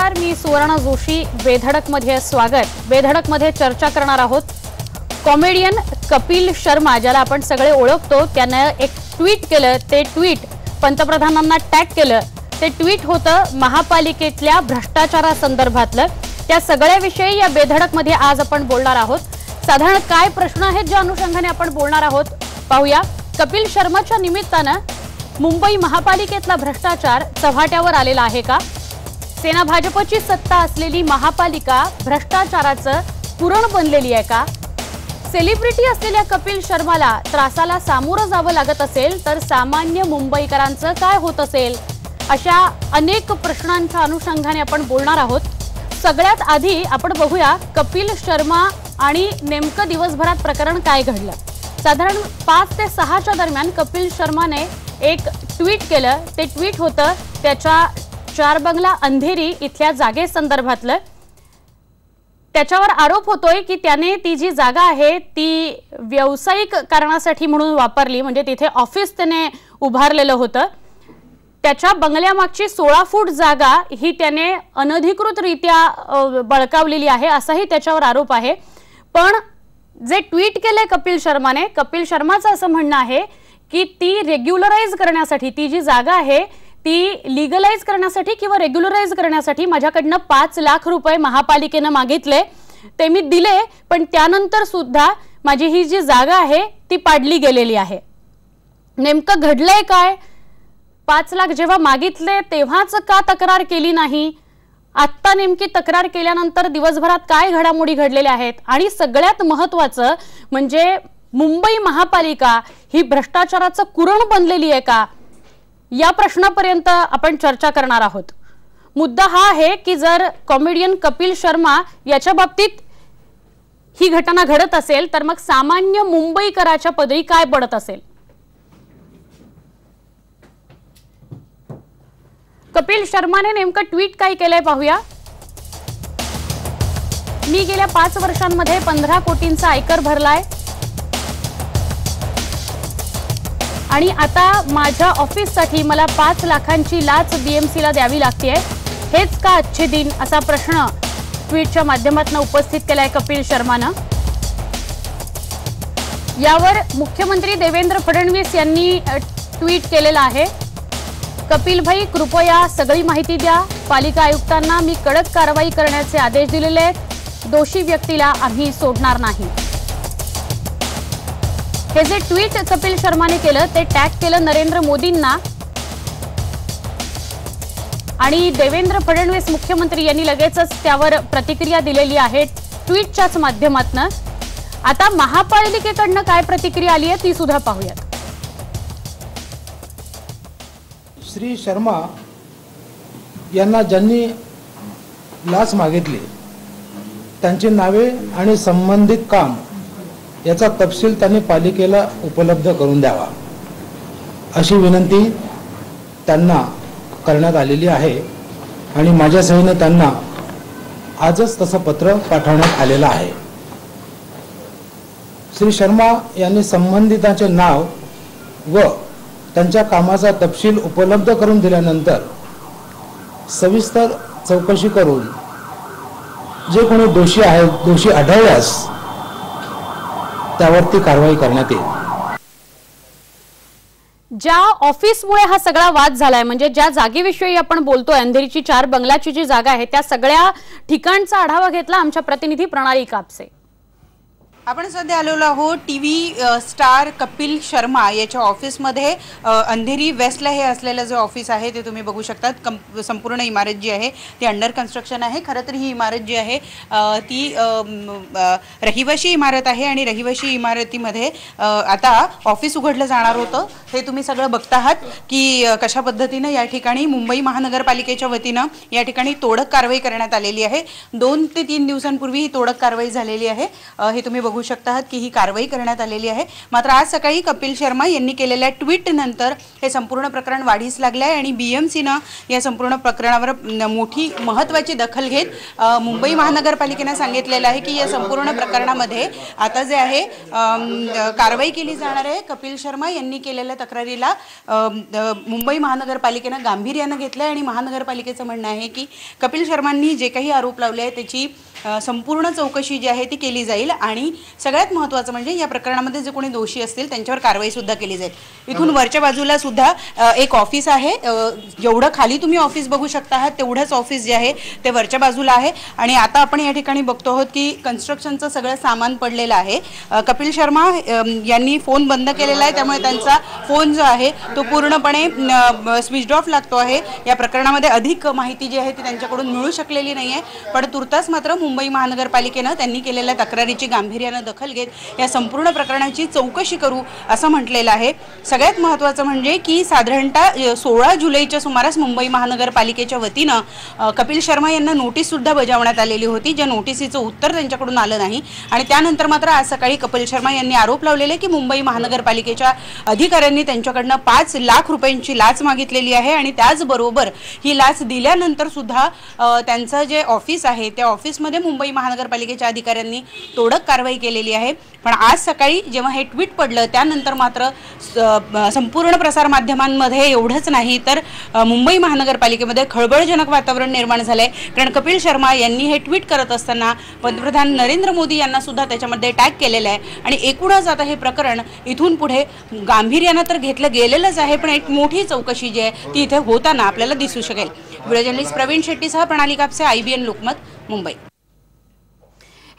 नमस्कार, मी सुवर्णा जोशी. बेधडकमध्ये स्वागत. बेधडकमध्ये चर्चा करणार आहोत. कॉमेडियन कपिल शर्मा, ज्याला आपण सगळे ओळखतो, त्याने एक ट्विट केलं. ते ट्विट पंतप्रधानांना टॅग केलं. ते ट्विट होतं महापालिकेतल्या भ्रष्टाचारासंदर्भातलं. त्या सगळ्याविषयी या बेधडकमध्ये आज आपण बोलणार आहोत. साधारण काय प्रश्न आहेत ज्या अनुषंगाने आपण बोलणार आहोत पाहूया. कपिल शर्माच्या निमित्तानं मुंबई महापालिकेतला भ्रष्टाचार चव्हाट्यावर आलेला आहे का? सेना भाजपची सत्ता असलेली महापालिका भ्रष्टाचाराचं पुरण बनलेली आहे का? सेलिब्रिटी असलेल्या कपिल शर्माला त्रासाला सामोरं जावं लागत असेल तर सामान्य मुंबईकरांचं काय होत असेल? अशा अनेक प्रश्नांच्या अनुषंगाने आपण बोलणार आहोत. सगळ्यात आधी आपण बघूया कपिल शर्मा आणि नेमकं दिवसभरात प्रकरण काय घडलं. साधारण 5 ते 6च्या दरम्यान कपिल शर्माने एक ट्विट केलं. ते ट्विट होतं त्याच्या 4 बंगला अंधेरी इथल्या जागेसंदर्भातलं. त्याच्यावर आरोप होतोय की त्याने ती जी जागा आहे ती व्यावसायिक कारणासाठी म्हणून वापरली, म्हणजे तिथे ऑफिस त्याने उभारलेलं होतं. त्याच्या बंगल्यामागची 16 फूट जागा ही त्याने अनधिकृतरित्या बळकावलेली आहे, असाही त्याच्यावर आरोप आहे. पण जे ट्विट केलंय कपिल शर्माचं असं म्हणणं आहे की ती रेग्युलराइज करण्यासाठी, ती जी जागा आहे ती लीगलाइज करण्यासाठी किंवा रेग्युलराइज करण्यासाठी माझ्याकडनं 5 लाख रुपये महापालिकेनं मागितले. ते मी दिले, पण त्यानंतर सुद्धा माझी ही जी जागा आहे ती पाडली गेलेली आहे. नेमकं घडलंय काय? 5 लाख जेव्हा मागितले तेव्हाच का तक्रार केली नाही? आत्ता नेमकी तक्रार केल्यानंतर दिवसभरात काय घडामोडी घडलेल्या आहेत? आणि सगळ्यात महत्त्वाचं म्हणजे मुंबई महापालिका ही भ्रष्टाचाराचं कुरण बनलेली आहे का, या प्रश्नापर्यंत आपण चर्चा करणार आहोत. मुद्दा हा आहे की जर कॉमेडियन कपिल शर्मा याच्या बाबतीत ही घटना घडत असेल तर मग सामान्य मुंबईकराच्या पदरी काय पडत असेल? कपिल शर्माने नेमकं ट्विट काय केलंय पाहूया. मी गेल्या 5 वर्षांमध्ये 15 कोटींचा आयकर भरलाय आणि आता माझ्या ऑफिससाठी मला 5 लाखांची लाच बीएमसीला द्यावी लागते. हेच का अच्छे दिन, असा प्रश्न ट्विटच्या माध्यमातून उपस्थित केलाय कपिल शर्मानं. यावर मुख्यमंत्री देवेंद्र फडणवीस यांनी ट्विट केलेलं आहे. कपिल भाई, कृपया सगळी माहिती द्या. पालिका आयुक्तांना मी कडक कारवाई करण्याचे आदेश दिलेले आहेत. दोषी व्यक्तीला आम्ही सोडणार नाही. हे जे ट्विट कपिल शर्माने केलं ते टॅग केलं नरेंद्र मोदींना आणि देवेंद्र फडणवीस मुख्यमंत्री यांनी लगेचच त्यावर प्रतिक्रिया दिलेली आहे ट्विटच्याच माध्यमातून. आता महापालिकेकडनं काय प्रतिक्रिया आली आहे ती सुद्धा पाहूयात. श्री शर्मा यांना ज्यांनी लाच मागितली त्यांची नावे आणि संबंधित काम याचा तपशील त्यांनी पालिकेला उपलब्ध करून द्यावा अशी विनंती त्यांना करण्यात आलेली आहे आणि माझ्या सहीने त्यांना आजच तसं पत्र पाठवण्यात आलेलं आहे. श्री शर्मा यांनी संबंधितांचे नाव व त्यांच्या कामाचा तपशील उपलब्ध करून दिल्यानंतर सविस्तर चौकशी करून जे कोणी दोषी आहेत, दोषी आढळल्यास त्यावरती कारवाई करण्यात येईल. ज्या ऑफिसमुळे हा सगळा वाद झालाय, म्हणजे ज्या जागेविषयी आपण बोलतोय, अंधेरीची 4 बंगल्याची जी जागा आहे, त्या सगळ्या ठिकाणचा आढावा घेतला आमच्या प्रतिनिधी प्रणाली कापसे. आपण सध्या आलेलो आहोत टीव्ही स्टार कपिल शर्मा याच्या ऑफिसमध्ये. अंधेरी वेस्टला हे असलेलं जे ऑफिस आहे ते तुम्ही बघू शकतात. संपूर्ण इमारत जी आहे ती अंडर कन्स्ट्रक्शन आहे. खरं तर ही इमारत जी आहे ती रहिवाशी इमारत आहे आणि रहिवाशी इमारतीमध्ये आता ऑफिस उघडलं जाणार होतं. हे तुम्ही सगळं बघता आहात की कशा पद्धतीनं या ठिकाणी मुंबई महानगरपालिकेच्या वतीनं या ठिकाणी तोडक कारवाई करण्यात आलेली आहे. 2 ते 3 दिवसांपूर्वी ही तोडक कारवाई झालेली आहे. हे तुम्ही बघू बघू शकता आहात की ही कारवाई करण्यात आलेली आहे। मात्र आज सकाळी कपिल शर्मा यांनी केलेल्या ट्विट नंतर हे संपूर्ण प्रकरण वाढीस लागले आहे आणि बीएमसीनं या संपूर्ण प्रकरणावर मोठी महत्त्वाची दखल घेत मुंबई महानगरपालिकेने सांगितलेलं आहे की या संपूर्ण प्रकरणामध्ये आता जे आहे कारवाई केली जाणार आहे। कपिल शर्मा यांनी केलेल्या तक्रारीला मुंबई महानगरपालिकेनं गांभीर्यानं घेतलं आणि महानगरपालिकेचं म्हणणं आहे की कपिल शर्मांनी जे काही आरोप लावले आहे त्याची संपूर्ण चौकशी जी आहे ती केली जाईल आणि सगळ्यात महत्त्वाचं म्हणजे या प्रकरणामध्ये जे कोणी दोषी असतील त्यांच्यावर कारवाई सुद्धा केली जाईल। इथून वरच्या बाजूला सुद्धा एक ऑफिस आहे, जेवढं खाली तुम्ही ऑफिस बघू शकता आहात तेवढंच ऑफिस जे आहे ते वरच्या बाजूला आहे आणि आता आपण या ठिकाणी बघतो आहोत की कन्स्ट्रक्शनचं सगळं सामान पडलेलं आहे। कपिल शर्मा यांनी फोन बंद केलेला आहे त्यामुळे त्यांचा फोन जो आहे तो पूर्णपणे स्विच ऑफ लागतो आहे। या प्रकरणामध्ये अधिक माहिती जी आहे ती त्यांच्याकडून मिळू शकलेली नाही आहे, पण तुर्तास मात्र मुंबई महानगरपालिकेनं त्यांनी केलेल्या तक्रारीची गांभीर्यानं दखल घेत या संपूर्ण प्रकरणाची चौकशी करू असं म्हटलेलं आहे। सगळ्यात महत्त्वाचं म्हणजे की साधारणतः 16 जुलैच्या सुमारास मुंबई महानगरपालिकेच्या वतीनं कपिल शर्मा यांना नोटीस सुद्धा बजावण्यात आलेली होती, ज्या नोटिसीचं उत्तर त्यांच्याकडून आलं नाही आणि त्यानंतर मात्र आज सकाळी कपिल शर्मा यांनी आरोप लावलेले की मुंबई महानगरपालिकेच्या अधिकाऱ्यांनी त्यांच्याकडनं 5 लाख रुपयांची लाच मागितलेली आहे आणि त्याचबरोबर ही लाच दिल्यानंतर सुद्धा त्यांचं जे ऑफिस आहे त्या ऑफिसमध्ये मुंबई महानगरपालिकेच्या अधिकाऱ्यांनी तोडक कारवाई केलेली आहे। पण आज सकाळी जेव्हा हे ट्विट पडलं त्यानंतर मात्र संपूर्ण प्रसार माध्यमांमध्ये एवढंच नाही तर मुंबई महानगरपालिकेमध्ये खळबळजनक वातावरण निर्माण झालंय, कारण कपिल शर्मा यांनी हे ट्विट करत असताना पंतप्रधान नरेंद्र मोदी यांना सुद्धा त्याच्यामध्ये टॅग केलेलं आहे आणि एकूणच आता हे प्रकरण इथून पुढे गांभीर्यानं तर घेतलं गेलेलंच आहे, पण एक मोठी चौकशी जी आहे ती इथे होताना आपल्याला दिसू शकेल। व्हिडिओ जर्नलिस्ट प्रवीण शेट्टीसह प्रणाली कापसे, IBN लोकमत, मुंबई।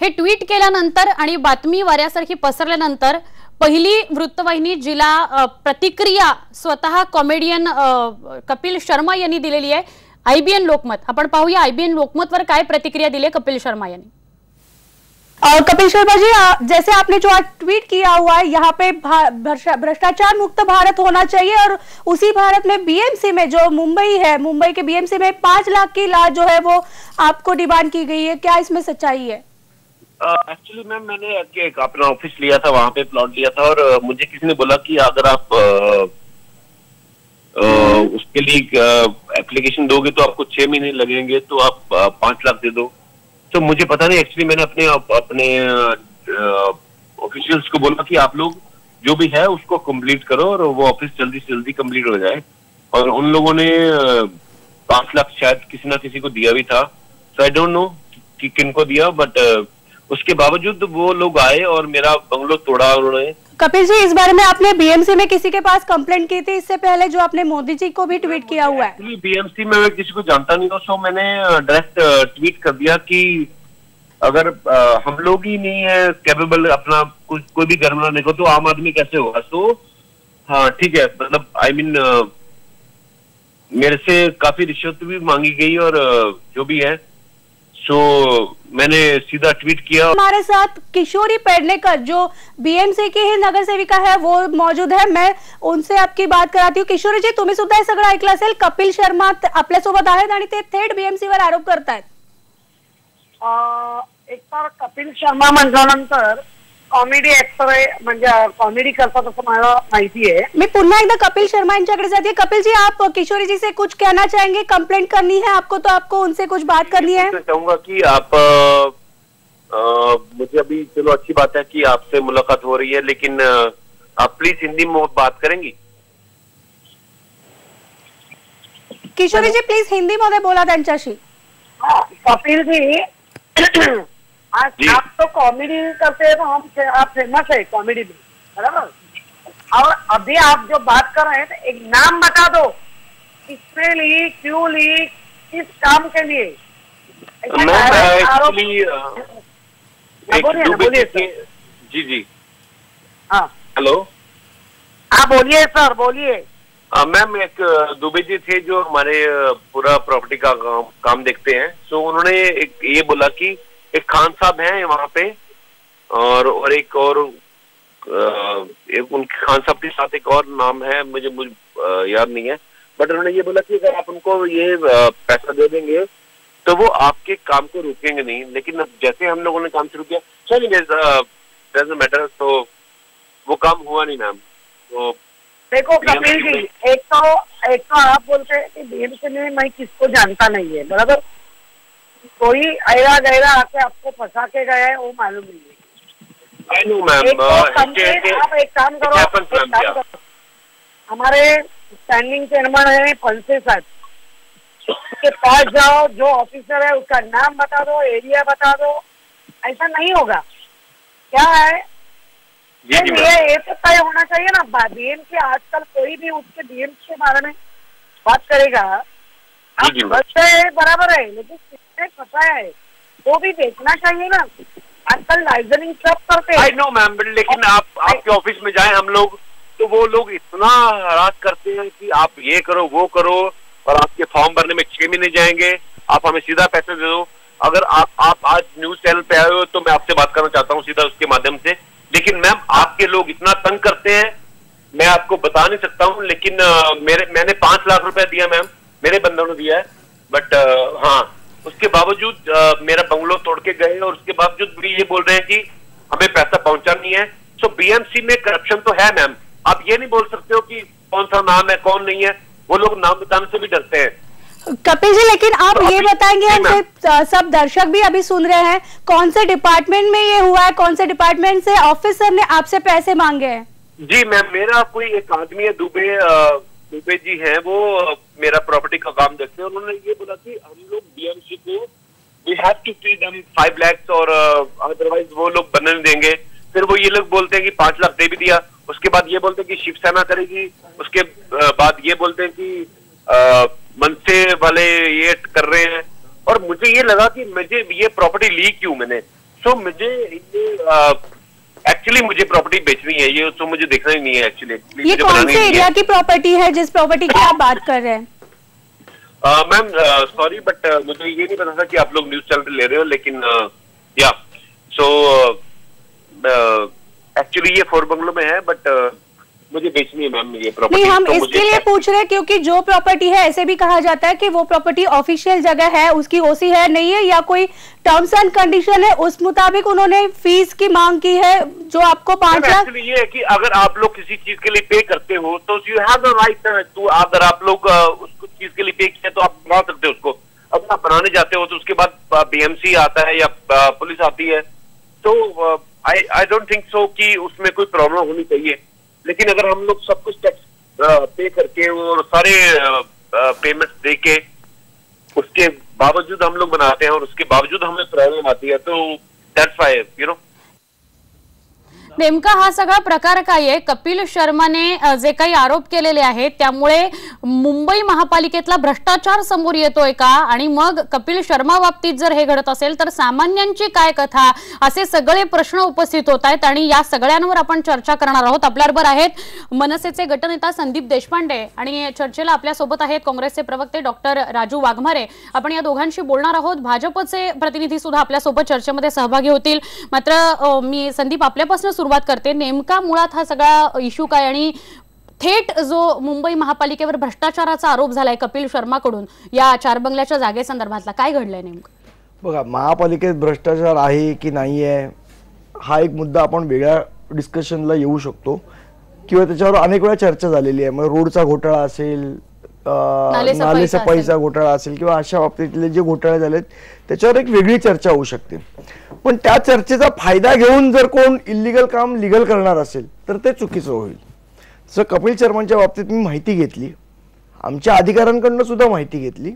हे ट्विट केल्यानंतर आणि बातमी वाऱ्यासारखी पसरल्यानंतर पहिली वृत्तवाहिनी जिला प्रतिक्रिया स्वतः कॉमेडियन कपिल शर्मा यांनी दिलेली आहे IBN लोकमत। आपण पाहूया IBN लोकमतवर काय प्रतिक्रिया दिली कपिल शर्मा यांनी। कपिल शर्मा जी, जैसे आपने जो आज ट्वीट किया हुआ है, यहाँ पे भ्रष्टाचार मुक्त भारत होना चाहिए और उसी भारत में बीएमसी में जो मुंबई है, मुंबई के बीएमसी में 5 लाख की लाच जो है वो आपको डिमांड की गई है, क्या इसमें सच्चाई है? एक्चुअली मैम मैंने एक अपना ऑफिस लिया था, वहाँ पे प्लॉट लिया था और मुझे किसी ने बोला कि अगर आप उसके लिए एप्लीकेशन दोगे तो आपको 6 महीने लगेंगे, तो आप 5 लाख दे दो। तो मुझे पता नहीं, एक्चुअली मैंने अपने ऑफिशियल्स को बोला कि आप लोग जो भी है उसको कंप्लीट करो और वो ऑफिस जल्दी से जल्दी कंप्लीट हो जाए, और उन लोगों ने 5 लाख शायद किसी ना किसी को दिया भी था। सो आई डोंट नो कि किनको दिया, बट उसके बावजूद वो लोग आए और मेरा बंगलो तोड़ा उन्होंने। कपिल जी, इस बारे में आपने बीएमसी में किसी के पास कंप्लेंट की थी इससे पहले, जो आपने मोदी जी को भी ट्वीट किया हुआ है? एक्चुअली बीएमसी में मैं किसी को जानता नहीं हूँ, सो मैंने डायरेक्ट ट्वीट कर दिया कि अगर हम लोग ही नहीं है कैपेबल अपना कोई भी घर बनाने को, तो आम आदमी कैसे होगा। सो हाँ ठीक है, मतलब आई मीन मेरे से काफी रिश्वत भी मांगी गई और जो भी है, सो मैंने सीधा ट्वीट किया। हमारे साथ किशोरी पेडणेकर जो बीएमसी की ही नगर सेविका है वो मौजूद है, मैं उनसे आपकी बात कराती हूँ। किशोरी जी, तुम्ही सुद्धा हे सगळं ऐकलं असेल, कपिल शर्मा आपल्यासोबत आहेत आणि ते थेट बीएमसीवर आरोप करतायत। एक तर कपिल शर्मा म्हटल्यानंतर कॉमेडी ऍक्टर आहे, म्हणजे कॉमेडी करतात असं मला माहिती है। मैं पुनः एकदा कपिल शर्मा यांच्याकडे जाती। कपिल जी, आप किशोरी जी से कुछ कहना चाहेंगे? कंप्लेंट करनी है आपको, तो आपको उनसे कुछ बात करनी है? मैं चाहूंगा कि आप मुझे अभी चलो अच्छी बात है कि आपसे मुलाकात हो रही है, लेकिन आप प्लीज हिंदी में बात करेंगी? किशोरी जी, प्लीज हिंदी मध्ये बोला त्यांच्याशी। कपिल जी, आज आप तो कॉमेडी करते हैं, तो आप फेमस है कॉमेडी में, बराबर। और अभी आप जो बात कर रहे हैं, एक नाम बता दो, किसने ली, क्यों ली, किस काम के लिए? बोलिए जी जी, हाँ हेलो, हाँ बोलिए सर, बोलिए। मैम, एक दुबे जी थे जो हमारे पूरा प्रॉपर्टी का काम देखते हैं। सो उन्होंने एक ये बोला कि एक खान साहब हैं वहाँ पे, और एक और एक उनके खान साहब के साथ एक और नाम है, मुझे याद नहीं है, बट उन्होंने ये बोला कि अगर आप उनको ये पैसा दे देंगे तो वो आपके काम को रोकेंगे नहीं। लेकिन अब जैसे हम लोगों ने काम शुरू किया, चलिए डजंट मैटर। तो वो काम हुआ नहीं मैम। तो देखो कपिल जी, एक तो आप बोलते हैं कि बीएमसी में मैं किसको जानता नहीं है, बराबर। कोई ऐरा गैरा आके आपको फंसा के गया है वो मालूम नहीं है। I know ma'am. आप एक काम करो, हमारे स्टैंडिंग चेयरमैन है फंसे साहब, उसके पास जाओ, जो ऑफिसर है उसका नाम बता दो, एरिया बता दो। ऐसा नहीं होगा। क्या है ये तो तय होना चाहिए ना। बीएमसी आजकल कोई भी उसके बीएमसी के बारे में बात करेगा, आप बच्चे है बराबर है, लेकिन किसने फंसाया है वो भी देखना चाहिए ना। आजकल लाइजनिंग सब करते हैं। आई नो मैम, लेकिन आप आपके ऑफिस में जाए हम लोग, तो वो लोग इतना हरास करते हैं कि आप ये करो वो करो, और आपके फॉर्म भरने में 6 महीने जाएंगे, आप हमें सीधा पैसे दे दो। अगर आप आज न्यूज चैनल पे आए हो तो मैं आपसे बात करना चाहता हूँ सीधा उसके माध्यम से। लेकिन मैम आपके लोग इतना तंग करते हैं, मैं आपको बता नहीं सकता हूँ। लेकिन मैंने 5 लाख रुपए दिया मैम, मेरे बंदों ने दिया है। बट हाँ, उसके बावजूद मेरा बंगलो तोड़ के गए, और उसके बावजूद भी ये बोल रहे हैं कि हमें पैसा पहुंचा नहीं है। सो बीएमसी में करप्शन तो है मैम। आप ये नहीं बोल सकते हो कि कौन सा नाम है कौन नहीं है, वो लोग नाम बताने से भी डरते हैं। कपिल जी, लेकिन आप ये बताएंगे, हमसे सब दर्शक भी अभी सुन रहे हैं, कौन से डिपार्टमेंट में ये हुआ है, कौन से डिपार्टमेंट से ऑफिसर ने आपसे पैसे मांगे हैं? जी मैम, मेरा कोई एक आदमी है दुबे जी हैं, वो मेरा प्रॉपर्टी का काम देखते हैं। उन्होंने ये बोला कि हम लोग बीएमसी को we have to pay them 5 lakh, और अदरवाइज वो लोग बनने नहीं देंगे। फिर वो ये लोग बोलते हैं कि 5 लाख दे भी दिया, उसके बाद ये बोलते हैं कि शिवसेना करेगी, उसके बाद ये बोलते हैं कि मनसे वाले ये कर रहे हैं। और मुझे ये लगा कि मुझे ये प्रॉपर्टी ली क्यों मैंने। सो मुझे एक्चुअली मुझे प्रॉपर्टी बेचनी है, ये तो मुझे देखना ही नहीं है एक्चुअली। ये कौन से एरिया की प्रॉपर्टी है जिस प्रॉपर्टी की आप बात कर रहे हैं? मैम सॉरी, बट मुझे ये नहीं पता था कि आप लोग न्यूज चैनल पे ले रहे हो। लेकिन या सो एक्चुअली ये 4 बंगलों में है, बट मुझे बेचनी है मैम ये प्रॉपर्टी। नहीं, हम तो इसके लिए पूछ रहे हैं क्योंकि जो प्रॉपर्टी है, ऐसे भी कहा जाता है कि वो प्रॉपर्टी ऑफिशियल जगह है, उसकी ओसी है नहीं है, या कोई टर्म्स एंड कंडीशन है, उस मुताबिक उन्होंने फीस की मांग की है जो आपको 5 लाख। ये है कि अगर आप लोग किसी चीज के लिए पे करते हो तो you have the right to, अगर आप लोग उस चीज के लिए पे किया तो आप बना सकते हो उसको। अब आप बनाने जाते हो तो उसके बाद बीएमसी आता है या पुलिस आती है, तो आई डोंट थिंक सो कि उसमें कोई प्रॉब्लम होनी चाहिए। लेकिन अगर हम लोग सब कुछ टैक्स पे करके और सारे पेमेंट्स दे के उसके बावजूद हम लोग बनाते हैं और उसके बावजूद हमें प्रॉब्लम आती है, तो दैट्स व्हाई यू नो। नेमका हा सगळा प्रकार काय आहे? कपिल शर्माने जे काही आरोप केलेले आहेत त्यामुळे मुंबई महापालिकेतला भ्रष्टाचार समोर येतोय का? आणि मग कपिल शर्मा बाबतीत जर हे घडत असेल तर सामान्यांची काय कथा? असे सगळे प्रश्न उपस्थित होत आहेत आणि या सगळ्यांवर आपण चर्चा करणार आहोत। आपल्याबरोबर आहेत मनसेचे गटनेता संदीप देशपांडे आणि चर्चेला आपल्या सोबत आहेत काँग्रेसचे प्रवक्ते डॉक्टर राजू वाघमारे। आपण या दोघांशी बोलणार आहोत। भाजपचे प्रतिनिधी सुद्धा आपल्या सोबत चर्चेमध्ये सहभागी होतील। मात्र मी संदीप आपल्यापासून सुरुवात करते। नेमका मुळात हा सगळा इश्यू काय आणि थेट जो मुंबई महापालिकेवर भ्रष्टाचाराचा आरोप झालाय कपिल शर्माकडून या 4 बंगल्याच्या जागेसंदर्भातला काय घडलंय नेमकं? बघा, महापालिकेत भ्रष्टाचार आहे की नाही आहे हा एक मुद्दा आपण वेगळ्या डिस्कशनला येऊ शकतो किंवा त्याच्यावर अनेक वेळा चर्चा झालेली आहे। मग रोडचा घोटाळा असेल, नालेसफाईचा घोटाळा असेल किंवा अशा बाबतीतले जे घोटाळे झालेत त्याच्यावर एक वेगळी चर्चा होऊ शकते। पण त्या चर्चेचा फायदा घेऊन जर कोण इल्लीगल काम लीगल करणार असेल तर ते चुकीचं होईल। जसं कपिल शर्मांच्या बाबतीत मी माहिती घेतली, आमच्या अधिकाऱ्यांकडून सुद्धा माहिती घेतली,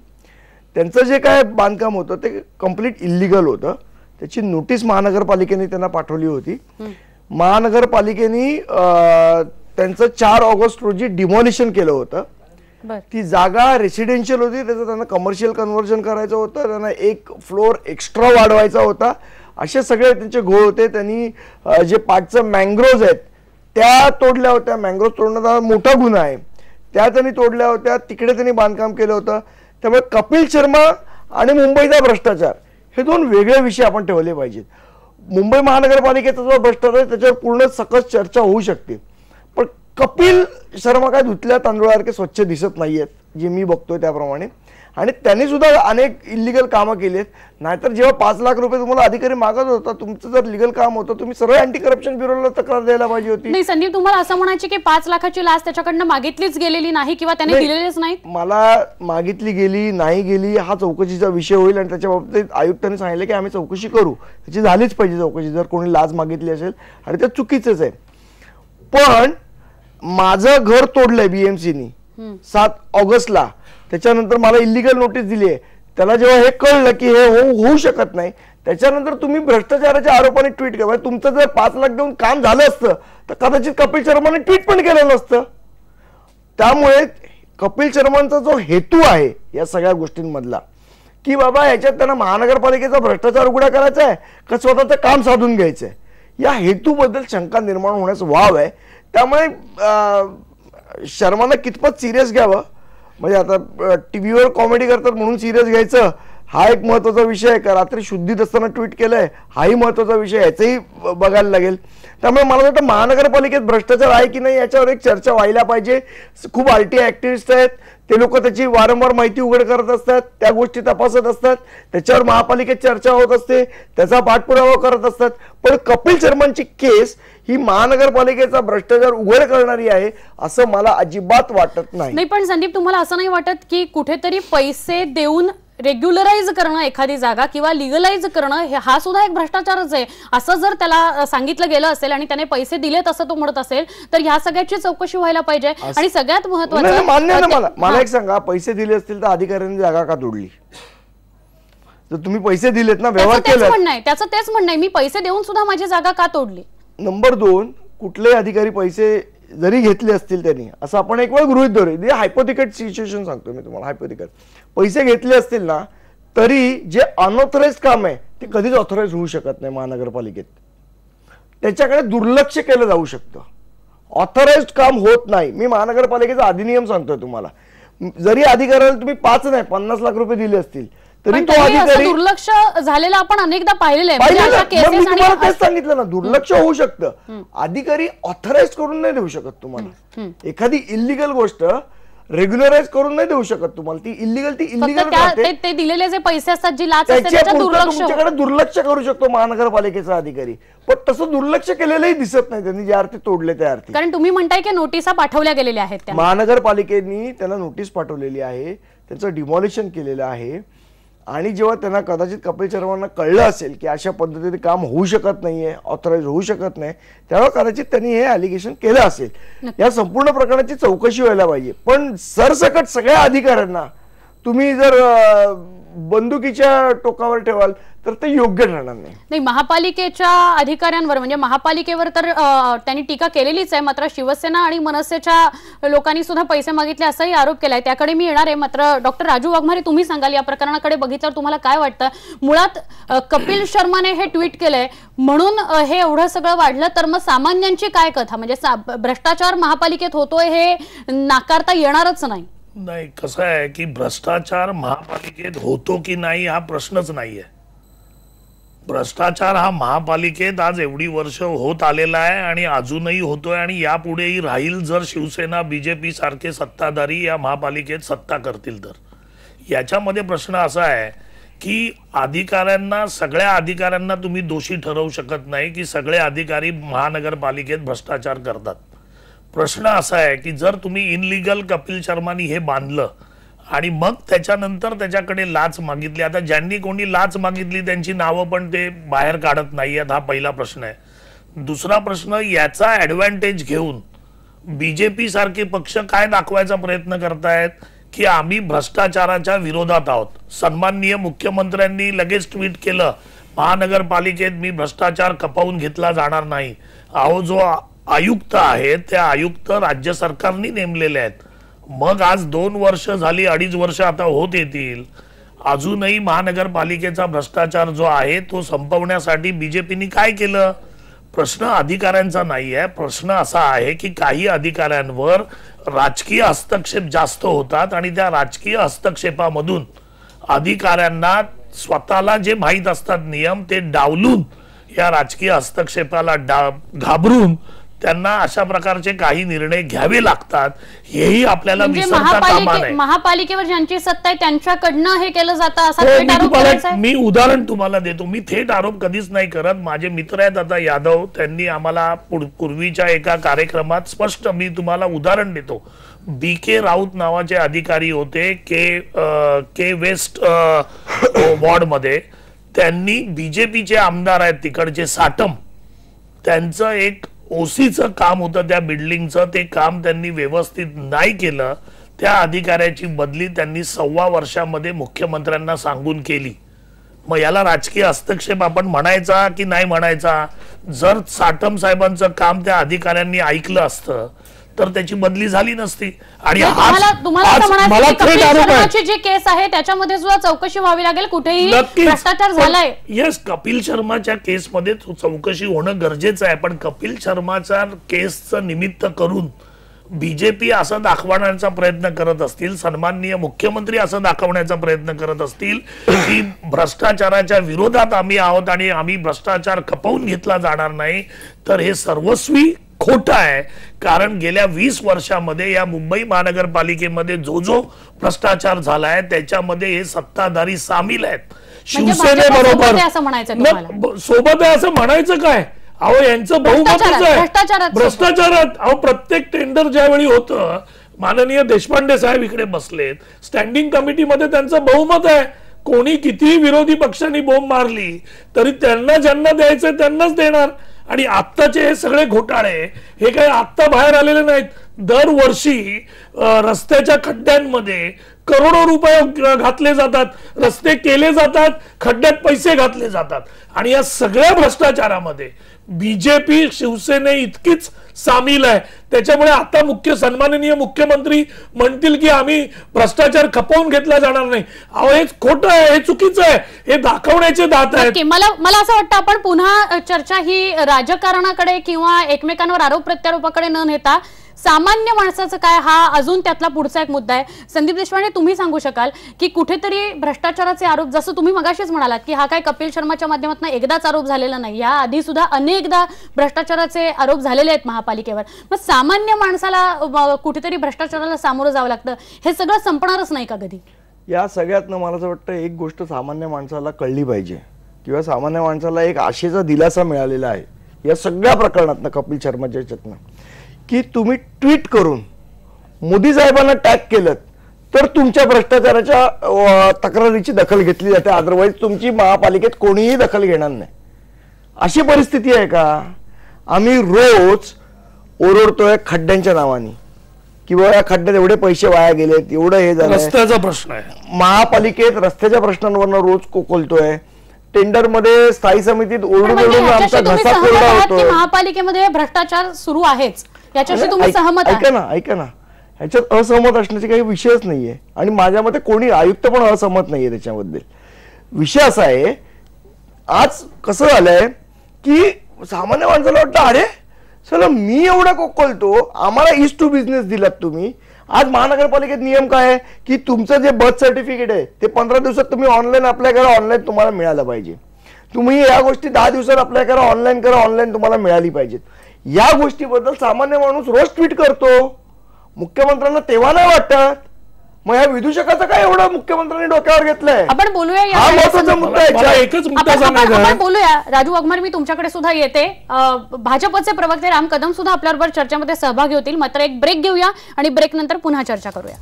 त्यांचं जे काय बांधकाम होतं ते कंप्लीट इल्लीगल होतं। त्याची नोटीस महानगरपालिकेने त्यांना पाठवली होती। महानगरपालिकेने त्यांचं 4 ऑगस्ट रोजी डिमॉलिशन केलं होतं। ती जागा रेसिडेन्शियल होती, त्याचं त्यांना कमर्शियल कन्व्हर्जन करायचं होतं, त्यांना 1 फ्लोर एक्स्ट्रा वाढवायचा होता। असे सगळे त्यांचे घोळ होते। त्यांनी जे पाठचं मँग्रोव्ज आहेत त्या तोडल्या होत्या, मँग्रोव्ज तोडण्याचा मोठा गुन्हा आहे, त्या त्यांनी तोडल्या होत्या, तिकडे त्यांनी बांधकाम केलं होतं। त्यामुळे कपिल शर्मा आणि मुंबईचा भ्रष्टाचार हे 2 वेगळे विषय आपण ठेवले पाहिजेत। मुंबई महानगरपालिकेचा जो भ्रष्टाचार आहे त्याच्यावर पूर्ण सकस चर्चा होऊ शकते, पण कपिल शर्मा काय धुतल्या तांदूळासारखे स्वच्छ दिसत नाहीयेत जे मी बघतोय त्याप्रमाणे। आणि त्यांनी सुद्धा अनेक इलिगल कामं केलीत. नाहीतर जेव्हा 5 लाख रुपये तुम्हाला अधिकारी मागत होता, तुमचं जर लिगल काम होतं, तुम्ही सरळ अँटी करप्शन ब्युरोला तक्रार द्यायला पाहिजे होती. नाही संदीप, तुम्हाला असं म्हणायचे की 5 लाखाची लाच त्याच्याकडनं मागितलीच गेलेली नाही किंवा त्याने दिलेलीच नाही? मला मागितली गेली नाही गेली हा चौकशीचा विषय होईल आणि त्याच्या बाबतीत आयुक्तांनी सांगितलं की आम्ही चौकशी करू. त्याची झालीच पाहिजे चौकशी जर कोणी लाच मागितली असेल, आणि ते चुकीचंच आहे. पण माझं घर तोडलंय बीएमसीनी 7 ऑगस्टला, त्याच्यानंतर मला इलिगल नोटीस दिली आहे. त्याला जेव्हा हे कळलं की हे होऊ शकत नाही, त्याच्यानंतर तुम्ही भ्रष्टाचाराच्या आरोपाने ट्विट केलं. तुमचं जर 5 लाख देऊन काम झालं असतं तर कदाचित कपिल शर्माने ट्विट पण केलं नसतं. त्यामुळे कपिल शर्मांचा जो हेतू आहे या सगळ्या गोष्टींमधला की बाबा ह्याच्यात त्यांना महानगरपालिकेचा भ्रष्टाचार उघडा करायचा आहे का स्वतःचं काम साधून घ्यायचंय, या हेतूबद्दल शंका निर्माण होण्यास वाव आहे. त्यामुळे शर्मानं कितपत सिरियस घ्यावं, म्हणजे आता टीव्हीवर कॉमेडी करतात म्हणून सिरियस घ्यायचं हा एक महत्वाचा विषय आहे का रात्री शुद्धीत असताना ट्विट केलंय हाही महत्वाचा विषय, याचंही बघायला लागेल. त्यामुळे मला वाटतं महानगरपालिकेत भ्रष्टाचार आहे की नाही याच्यावर एक चर्चा व्हायला पाहिजे. खूप आरटीआय ऍक्टिव्हिस्ट आहेत, ते लोक त्याची वारंवार माहिती उघड करत असतात, त्या गोष्टी तपासत असतात, त्याच्यावर महापालिकेत चर्चा होत असते, त्याचा पाठपुरावा करत असतात. पण कपिल शर्मांची केस ही महानगरपालिकेचा भ्रष्टाचार उघड करणारी आहे असं मला अजिबात वाटत नाही. पण संदीप, तुम्हाला असं नाही वाटत की कुठेतरी पैसे देऊन रेग्युलराइज करणं एखादी जागा किंवा लिगलाइज करणं हा सुद्धा एक भ्रष्टाचारच आहे, असं जर त्याला सांगितलं गेलं असेल आणि त्याने पैसे दिलेत असं तो म्हणत असेल तर ह्या सगळ्याची चौकशी व्हायला पाहिजे. आणि सगळ्यात महत्त्वाचं मान्य ना मला एक सांगा, पैसे दिले असतील तर अधिकाऱ्यांनी जागा का तोडली? जर तुम्ही पैसे दिलेत ना, व्यवहार केला, त्याचं तेच म्हणणं आहे, मी पैसे देऊन सुद्धा माझी जागा का तोडली? नंबर 2, कुठलेही अधिकारी पैसे जरी घेतले असतील त्यांनी, असं आपण एक वेळ गृहीत धरू, हायपोथिकेट सिच्युएशन सांगतो मी तुम्हाला, हायपोथिकेट पैसे घेतले असतील ना तरी जे अनऑथराइज्ड काम आहे ते कधीच ऑथराइज होऊ शकत नाही महानगरपालिकेत. त्याच्याकडे दुर्लक्ष केलं जाऊ शकतं, ऑथराइज्ड काम होत नाही. मी महानगरपालिकेचा अधिनियम सांगतोय तुम्हाला. जरी अधिकाऱ्याला तुम्ही 5 नाही 50 लाख रुपये दिले असतील तरी तो अधिकारी दुर्लक्ष झालेलं आपण अनेकदा पाहिलेलं आहे. मी तुम्हाला तेच सांगितलं ना, दुर्लक्ष होऊ शकतं. अधिकारी ऑथराइज करून नाही देऊ शकत तुम्हाला. एखादी इलिगल गोष्ट रेग्युलराइज करून नाही देऊ शकत तुम्हाला, ती इलिगल ते दिलेले जे पैसे असतात जी लाच असते तुमच्याकडे दुर्लक्ष करू शकतो महानगरपालिकेचा अधिकारी. पण तसं दुर्लक्ष केलेलंही दिसत नाही त्यांनी ज्या अर्थी तोडले त्या अर्थी. कारण तुम्ही म्हणताय की नोटिसा पाठवल्या गेलेल्या आहेत, महानगरपालिकेने त्यांना नोटीस पाठवलेली आहे, त्यांचं डिमॉलिशन केलेलं आहे. आणि जेव्हा त्यांना कदाचित कपिल शर्मांना कळलं असेल की अशा पद्धतीने काम होऊ शकत नाहीये, ऑथराइज होऊ शकत नाही, तेव्हा कदाचित त्यांनी हे ॲलिगेशन केलं असेल. या संपूर्ण प्रकरणाची चौकशी व्हायला पाहिजे. पण सरसकट सगळ्या अधिकाऱ्यांना तुम्ही जर बंदुकीच्या टोकावर ठेवाल तर ते योग्य ठरणार नाही. महापालिकेच्या अधिकाऱ्यांवर म्हणजे महापालिकेवर तर त्यांनी टीका केलेलीच आहे, मात्र शिवसेना आणि मनसेच्या लोकांनी सुद्धा पैसे मागितले असाही आरोप केलाय. त्याकडे मी येणार आहे. मात्र डॉक्टर राजू वाघमारे, तुम्ही सांगाल या प्रकरणाकडे बघितल्यावर तुम्हाला काय वाटतं? मुळात कपिल शर्माने हे ट्विट केलंय म्हणून हे एवढं सगळं वाढलं, तर मग सामान्यांची काय कथा? म्हणजे भ्रष्टाचार महापालिकेत होतोय हे नाकारता येणारच नाही. नाही, कसं आहे की भ्रष्टाचार महापालिकेत होतो की नाही हा प्रश्नच नाहीये. भ्रष्टाचार हा महापालिकेत आज एवढी वर्ष होत आलेला आहे आणि अजूनही होतोय आणि यापुढेही राहील, जर शिवसेना बीजेपी सारखे सत्ताधारी या महापालिकेत सत्ता करतील तर. याच्यामध्ये प्रश्न असा आहे की अधिकाऱ्यांना, सगळ्या अधिकाऱ्यांना तुम्ही दोषी ठरवू शकत नाही की सगळे अधिकारी महानगरपालिकेत भ्रष्टाचार करतात. प्रश्न असा आहे की जर तुम्ही इनलिगल कपिल शर्मानी हे बांधलं आणि मग त्याच्यानंतर त्याच्याकडे लाच मागितली, आता ज्यांनी कोणी लाच मागितली त्यांची नावं पण ते बाहेर काढत नाहीयेत, हा पहिला प्रश्न आहे. दुसरा प्रश्न, याचा ऍडव्हान्टेज घेऊन बीजेपी सारखे पक्ष काय दाखवायचा प्रयत्न करतायत की आम्ही भ्रष्टाचाराच्या विरोधात आहोत. सन्माननीय मुख्यमंत्र्यांनी लगेच ट्विट केलं, महानगरपालिकेत मी भ्रष्टाचार खपवून घेतला जाणार नाही. अहो, जो आयुक्त आहेत त्या आयुक्त राज्य सरकारने नेमलेले आहेत. मग आज 2 वर्ष झाली, 2.5 वर्ष आता होत येतील, अजूनही महानगरपालिकेचा भ्रष्टाचार जो आहे तो संपवण्यासाठी बीजेपीने काय केलं? प्रश्न अधिकाऱ्यांचा नाही आहे. प्रश्न असा आहे की काही अधिकाऱ्यांवर राजकीय हस्तक्षेप जास्त होतात आणि त्या राजकीय हस्तक्षेपामधून अधिकाऱ्यांना स्वतःला जे माहीत असतात नियम ते डावलून या राजकीय हस्तक्षेपाला घाबरून त्यांना अशा प्रकारचे काही निर्णय घ्यावे लागतात, हेही आपल्याला म्हणजे विसरता कामा नये. महापालिकेवर ज्यांची सत्ता आहे त्यांच्याकडनं हे केलं जातं असा थेट आरोप करायचा आहे? मी उदाहरण तुम्हाला देतो. मी थेट आरोप कधीच नाही करत. माझे मित्र आहेत आता यादव, त्यांनी आम्हाला पूर्वीच्या एका कार्यक्रमात स्पष्ट, मी तुम्हाला उदाहरण देतो. BK राऊत नावाचे अधिकारी होते के वेस्ट वॉर्ड मध्ये. त्यांनी बीजेपीचे आमदार आहेत तिकडचे साटम, त्यांचं एक ओसीचं काम होतं त्या बिल्डिंगचं, ते काम त्यांनी व्यवस्थित नाही केलं. त्या अधिकाऱ्याची बदली त्यांनी 1.25 वर्षामध्ये मुख्यमंत्र्यांना सांगून केली. मग याला राजकीय हस्तक्षेप आपण म्हणायचा की नाही म्हणायचा? जर साटम साहेबांचं काम त्या अधिकाऱ्यांनी ऐकलं असतं तर त्याची बदली झाली नसती. आणि जे केस आहे त्याच्यामध्ये सुद्धा चौकशी व्हावी लागेल, कुठेही भ्रष्टाचार झालाय. येस, कपिल शर्माच्या केसमध्ये चौकशी होणं गरजेचं आहे, पण कपिल शर्माच्या केसचं निमित्त करून बीजेपी असं दाखवण्याचा प्रयत्न करत असतील, सन्माननीय मुख्यमंत्री असं दाखवण्याचा प्रयत्न करत असतील की भ्रष्टाचाराच्या विरोधात आम्ही आहोत आणि आम्ही भ्रष्टाचार खपवून घेतला जाणार नाही, तर हे सर्वस्वी खोटं आहे. कारण गेल्या 20 वर्षामध्ये या मुंबई महानगरपालिकेमध्ये जो भ्रष्टाचार झालाय त्याच्यामध्ये हे सत्ताधारी सामील आहेत. शिवसेनेबरोबर सोबत आहे असं म्हणायचं काय? अहो, यांचं बहुमतच आहे भ्रष्टाचारात. अहो, प्रत्येक टेंडर ज्यावेळी होतं, माननीय देशपांडे साहेब इकडे बसलेत, स्टँडिंग कमिटीमध्ये त्यांचं बहुमत आहे. कोणी कितीही विरोधी पक्षांनी बोंब मारली तरी त्यांना ज्यांना द्यायचं त्यांनाच देणार. आणि आत्ताचे हे सगळे घोटाळे हे काही आत्ता बाहेर आलेले नाहीत. दरवर्षी रस्त्याच्या खड्ड्यांमध्ये करोडो रुपये घातले जातात, रस्ते केले जातात, खड्ड्यात पैसे घातले जातात. आणि या सगळ्या भ्रष्टाचारामध्ये बीजेपी शिवसेने इतकीच सामील आहे. त्याच्यामुळे आता सन्माननीय मुख्यमंत्री म्हणतील की आम्ही भ्रष्टाचार खपवून घेतला जाणार नाही. अहो, हे खोटं आहे, हे चुकीचं आहे, हे दाखवण्याचे दात आहेत. मला असं वाटतं आपण पुन्हा चर्चा ही राजकारणाकडे किंवा एकमेकांवर आरोप प्रत्यारोपाकडे न नेता सामान्य माणसाचं काय, हा अजून त्यातला पुढचा एक मुद्दा आहे. संदीप देशपांडे, तुम्ही सांगू शकाल की कुठेतरी भ्रष्टाचाराचे आरोप, जसं तुम्ही मगाशीच म्हणालात की हा काय कपिल शर्माच्या माध्यमातून एकदाच आरोप झालेला नाही, या आधी सुद्धा अनेकदा भ्रष्टाचाराचे आरोप झालेले आहेत महापालिकेवर. मग सामान्य माणसाला कुठेतरी भ्रष्टाचाराला सामोरं जावं लागतं, हे सगळं संपणारच नाही का कधी? या सगळ्यातनं मला असं वाटतं एक गोष्ट सामान्य माणसाला कळली पाहिजे, किंवा सामान्य माणसाला एक आशेचा दिलासा मिळालेला आहे या सगळ्या प्रकरणातनं, कपिल शर्माच्या याच्यातनं, की तुम्ही ट्विट करून मोदी साहेबांना टॅग केलं तर तुमच्या भ्रष्टाचाराच्या तक्रारीची दखल घेतली जाते, अदरवाईज तुमची महापालिकेत कोणीही दखल घेणार नाही. अशी परिस्थिती आहे का? आम्ही रोज ओरडतोय खड्ड्यांच्या नावाने, किंवा या खड्ड्यात एवढे पैसे वाया गेलेत, एवढं हे झालं, रस्त्याचा प्रश्न आहे. महापालिकेत रस्त्याच्या प्रश्नांवरनं रोज कोलतोय, टेंडर मध्ये स्थायी समितीत ओरडून आमचा घसा कोरडा होतो. महापालिकेमध्ये भ्रष्टाचार सुरू आहेच, याच्याशी तुम्ही सहमत आहात? ऐका ना, ह्याच्यात असहमत असण्याचे काही विषयच नाहीये. आणि माझ्या मते कोणी आयुक्त पण असहमत नाहीये त्याच्याबद्दल. विषय असा आहे, आज कसं झालंय की सामान्य माणसाला वाटतं अरे चला मी एवढा कोलतो, आम्हाला इज टू बिझनेस दिलात तुम्ही. आज महानगरपालिकेत नियम काय आहे की तुमचं जे बर्थ सर्टिफिकेट आहे ते 15 दिवसात तुम्ही ऑनलाईन अप्लाय करा, ऑनलाईन तुम्हाला मिळालं पाहिजे. तुम्ही या गोष्टी 10 दिवसात अप्लाय करा, ऑनलाईन तुम्हाला मिळाली पाहिजेत. या गोष्टीबद्दल सामान्य माणूस रोज ट्विट करतो, मुख्यमंत्र्यांना तेव्हा नाही वाटत. मग या विदूषकाचं काय एवढं मुख्यमंत्र्यांनी डोक्यावर घेतलंय? आपण बोलूया, हा महत्वाचा मुद्दा आहे. एकच मुद्दा सांगायचा आपण बोलूया. राजू वाघमारे, मी तुमच्याकडे सुद्धा येते. भाजपचे प्रवक्ते राम कदम सुद्धा आपल्याबरोबर चर्चेमध्ये सहभागी होतील. मात्र एक ब्रेक घेऊया आणि ब्रेक नंतर पुन्हा चर्चा करूया.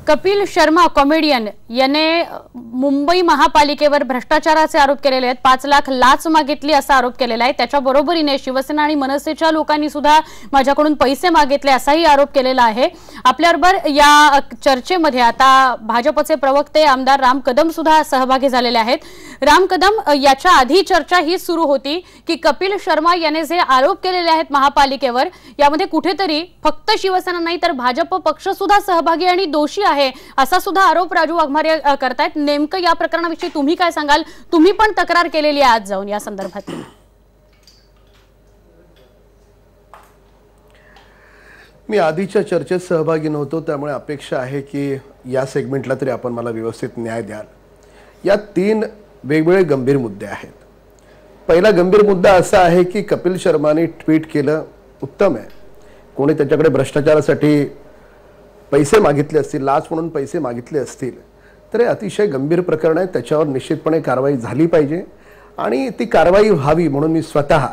कपिल शर्मा कॉमेडियन याने मुंबई महापालिकेवर भ्रष्टाचाराचे आरोप केलेले आहेत. 5 लाख लाच मागितली असा आरोप केलेला आहे. त्याच्या बरोबरीने शिवसेना आणि मनसेच्या लोकांनी सुद्धा माझ्याकडून पैसे मागितले असाही आरोप केलेला आहे. आपल्याबरोबर या चर्चेमध्ये आता भाजपचे प्रवक्ते आमदार राम कदम सुद्धा सहभागी झालेले आहेत. राम कदम, याच्या आधी चर्चा ही सुरू होती की कपिल शर्मा याने जे आरोप केलेले आहेत महापालिकेवर, यामध्ये कुठेतरी फक्त शिवसेना नाही तर भाजप पक्ष सुद्धा सहभागी आणि दोषी आहे आहे असा सुद्धा आरोप राजू वाघमारे करतायत. नेमकं या प्रकरणाविषयी तुम्ही काय सांगाल? तुम्ही पण तक्रार केलेली आहे आज जाऊन या संदर्भात. मी आधीच्या चर्चेत सहभागी नव्हतो, त्यामुळे अपेक्षा आहे की या सेगमेंटला तरी आपण मला व्यवस्थित न्याय द्याल. या 3 वेगवेगळे गंभीर मुद्दे आहेत. पहिला गंभीर मुद्दा असा आहे की कपिल शर्माने ट्विट केलं, उत्तम आहे. कोणी त्याच्याकडे भ्रष्टाचारासाठी पैसे मागितले असतील, लाच म्हणून पैसे मागितले असतील तर हे अतिशय गंभीर प्रकरण आहे. त्याच्यावर निश्चितपणे कारवाई झाली पाहिजे आणि ती कारवाई व्हावी म्हणून मी स्वतः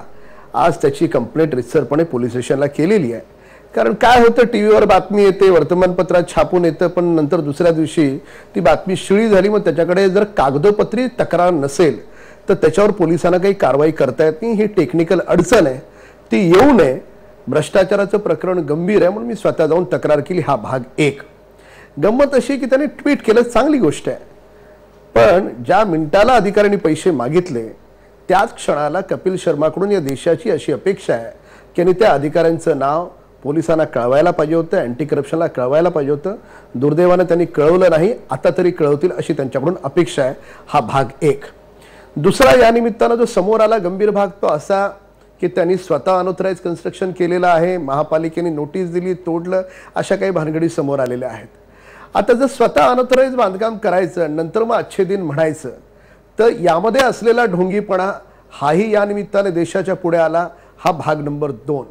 आज त्याची कंप्लेंट रितसरपणे पोलीस स्टेशनला केलेली आहे. कारण काय होतं, टी व्हीवर बातमी येते, वर्तमानपत्रात छापून येतं, पण नंतर दुसऱ्या दिवशी ती बातमी शिळी झाली. मग त्याच्याकडे जर कागदोपत्री तक्रार नसेल तर त्याच्यावर पोलिसांना काही कारवाई करता येत नाही. ही टेक्निकल अडचण आहे, ती येऊ नये. भ्रष्टाचाराचं प्रकरण गंभीर आहे म्हणून मी स्वतः जाऊन तक्रार केली. हा भाग 1. गंमत अशी की त्याने ट्विट केलं, चांगली गोष्ट आहे, पण ज्या मिनिटाला अधिकाऱ्यांनी पैसे मागितले त्याच क्षणाला कपिल शर्माकडून या देशाची अशी अपेक्षा आहे की त्यांनी त्या अधिकाऱ्यांचं नाव पोलिसांना कळवायला पाहिजे होतं, अँटी करप्शनला कळवायला पाहिजे होतं. दुर्दैवानं त्यांनी कळवलं नाही. आता तरी कळवतील अशी त्यांच्याकडून अपेक्षा आहे. हा भाग 1. दुसरा या निमित्तानं जो समोर आला गंभीर भाग तो असा की त्यांनी स्वतः अनऑथराइज कन्स्ट्रक्शन केलेलं आहे, महापालिकेने नोटीस दिली, तोडलं, अशा काही भानगडी समोर आलेल्या आहेत. आता जर स्वतः अनऑथराइज बांधकाम करायचं नंतर मग अच्छे दिन म्हणायचं तर यामध्ये असलेला ढोंगीपणा हाही या निमित्ताने देशाच्या पुढे आला. हा भाग नंबर 2.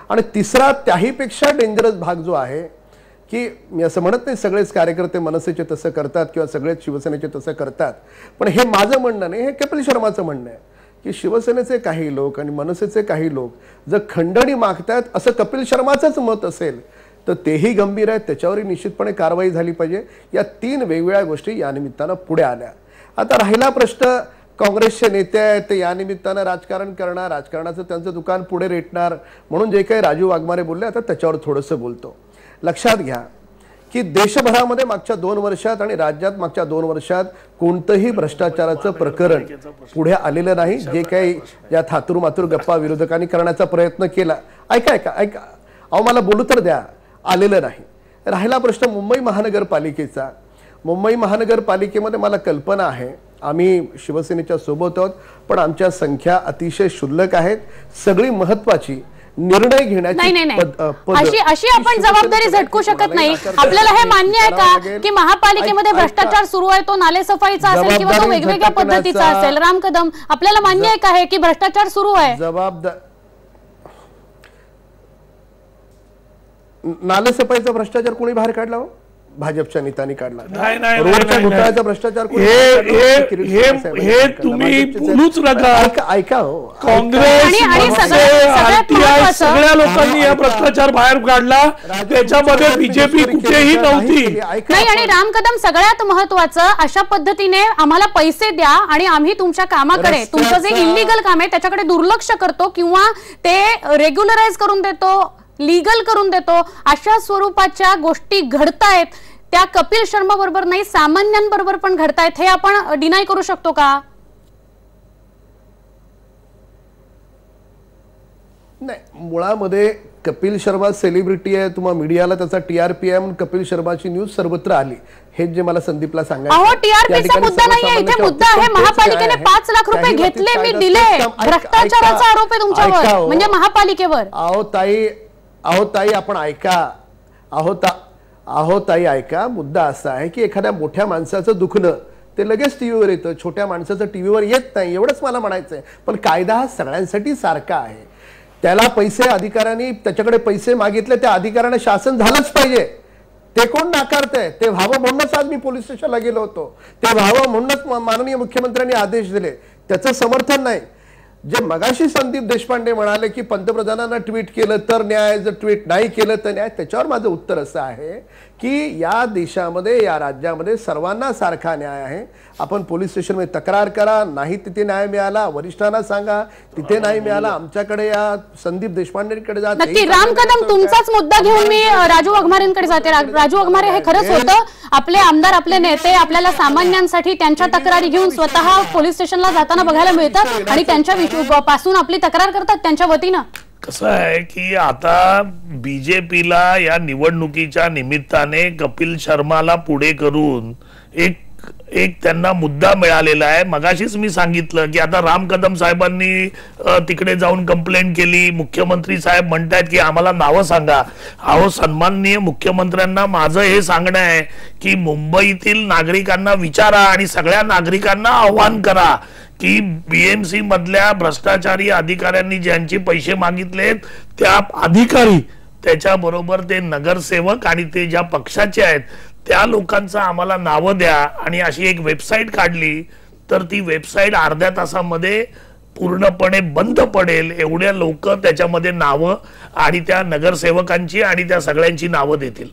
आणि तिसरा त्याहीपेक्षा डेंजरस भाग जो आहे की मी असं म्हणत नाही सगळेच कार्यकर्ते मनसेचे तसं करतात किंवा सगळेच शिवसेनेचे तसं करतात, पण हे माझं म्हणणं नाही, हे कपिल शर्माचं म्हणणं आहे की शिवसेनेचे काही लोक आणि मनसेचे काही लोक जर खंडणी मागतायत असं कपिल शर्माचंच मत असेल तर तेही गंभीर आहे. त्याच्यावरही निश्चितपणे कारवाई झाली पाहिजे. या 3 वेगवेगळ्या गोष्टी या निमित्तानं पुढे आल्या. आता राहिला प्रश्न, काँग्रेसचे नेते आहेत ते या निमित्तानं राजकारण करणार, राजकारणाचं त्यांचं दुकान पुढे रेटणार म्हणून जे काही राजू वाघमारे बोलले आता त्याच्यावर थोडंसं बोलतो. लक्षात घ्या की देशभरामध्ये मागच्या 2 वर्षात आणि राज्यात मागच्या 2 वर्षात कोणतंही भ्रष्टाचाराचं प्रकरण पुढे आलेलं नाही. जे काही या थातूर मातूर गप्पा विरोधकांनी करण्याचा प्रयत्न केला, ऐका ऐका ऐका, अहो मला बोलू तर द्या, आलेलं नाही. राहिला प्रश्न मुंबई महानगरपालिकेचा. मुंबई महानगरपालिकेमध्ये मला कल्पना आहे आम्ही शिवसेनेच्या सोबत आहोत, पण आमच्या संख्या अतिशय क्षुल्लक आहेत. सगळी महत्वाची निर्णय घेण्याची अशी आपण जबाबदारी झटकू शकत नाही. आपल्याला हे मान्य आहे का की महापालिकेमध्ये भ्रष्टाचार सुरू आहे, तो नालेसफाईचा असेल किंवा तो वेगवेगळ्या पद्धतीचा असेल? राम कदम, आपल्याला मान्य आहे का की भ्रष्टाचार सुरू आहे? नालेसफाईचा भ्रष्टाचार कोणी बाहेर काढला? हो, भाजपच्या नेत्यांनी काढला. रोडच्या घोटाळ्याचा भ्रष्टाचार हे तुम्ही बोलूच नका. ऐका हो, काँग्रेस सगळ्या लोकांनी हा भ्रष्टाचार बाहेर काढला, त्याच्यामध्ये बीजेपी कुठेही नव्हती. नाही, आणि राम कदम सगळ्यात महत्वाचं, अशा पद्धतीने आम्हाला पैसे द्या आणि आम्ही तुमच्या कामाकडे, तुमचं जे इलिगल काम आहे त्याच्याकडे दुर्लक्ष करतो किंवा ते रेग्युलराइज करून देतो, लीगल करून देतो, अशा स्वरूपाच्या गोष्टी घडतायत. त्या कपिल शर्मा बरोबर नाही, सामान्यांबरोबर पण घडतायत. हे आपण डिनाय करू शकतो का? नाही, मुळामध्ये कपिल शर्मा सेलिब्रिटी आहे, तुम्हाला मीडियाला त्याचा टीआरपी आहे म्हणून कपिल शर्माची न्यूज सर्वत्र आली. हे जे मला संदीपला सांगायचं, टीआरपीचा मुद्दा नाहीये इथे. मुद्दा आहे महापालिकेने 5 लाख रुपये घेतले, मी दिले, भ्रष्टाचाराचा आरोप आहे तुमच्यावर, म्हणजे महापालिकेवर. अहो ताई आपण ऐका, अहो ताई ऐका. मुद्दा असा आहे की एखाद्या मोठ्या माणसाचं दुखणं ते लगेच टीव्हीवर येतं, छोट्या माणसाचं टीव्हीवर येत नाही, एवढंच मला म्हणायचंय. पण कायदा हा सगळ्यांसाठी सारखा आहे. त्याला पैसे अधिकाऱ्यांनी त्याच्याकडे पैसे मागितले, त्या अधिकाऱ्याने शासन झालंच पाहिजे. ते कोण नाकारतंय? ते व्हावं म्हणूनच आज मी पोलीस स्टेशनला गेलो होतो. ते व्हावं म्हणूनच माननीय मुख्यमंत्र्यांनी आदेश दिले. त्याचं समर्थन नाही. जे मगाशी संदीप देशपांडे म्हणाले की पंतप्रधानांना ट्विट केलं तर न्याय, जर ट्विट नाही केलं तर न्याय, त्याच्यावर माझं उत्तर असं आहे की या देशामध्ये, या राज्यामध्ये सर्वांना सारखा न्याय आहे. आपण पोलीस स्टेशनमध्ये तक्रार करा, नाही तिथे न्याय मिळाला वरिष्ठांना सांगा, तिथे नाही मिळाला आमच्याकडे या, संदीप देशपांडेंकडे जा. नक्की राम कदम, तुमचाच मुद्दा घेऊन मी राजू वाघमारेंकडे जाते. राजू वाघमारे, हे खरंच होतं, आपले आमदार, आपले नेते आपल्याला सामान्यांसाठी त्यांच्या तक्रारी घेऊन स्वतः पोलीस स्टेशनला जाताना बघायला मिळतात आणि त्यांच्या पासून आपली तक्रार करतात त्यांच्या वतीनं. कसं आहे की आता बीजेपीला या निवडणुकीच्या निमित्ताने कपिल शर्माला पुढे करून एक त्यांना मुद्दा मिळालेला आहे. मगाशीच मी सांगितलं की आता राम कदम साहेबांनी तिकडे जाऊन कंप्लेंट केली. मुख्यमंत्री साहेब म्हणतात की आम्हाला नावं सांगा. अहो सन्माननीय मुख्यमंत्र्यांना माझं हे सांगणं आहे की मुंबईतील नागरिकांना विचारा आणि सगळ्या नागरिकांना आव्हान करा की बीएमसी मधल्या भ्रष्टाचारी अधिकाऱ्यांनी ज्यांचे पैसे मागितलेत त्या अधिकारी त्याच्याबरोबर ते नगरसेवक आणि ते ज्या पक्षाचे आहेत त्या लोकांचं आम्हाला नावं द्या. आणि अशी एक वेबसाईट काढली तर ती वेबसाईट अर्ध्या तासामध्ये पूर्णपणे बंद पडेल. एवढ्या लोक त्याच्यामध्ये नावं आणि त्या नगरसेवकांची आणि त्या सगळ्यांची नावं देतील.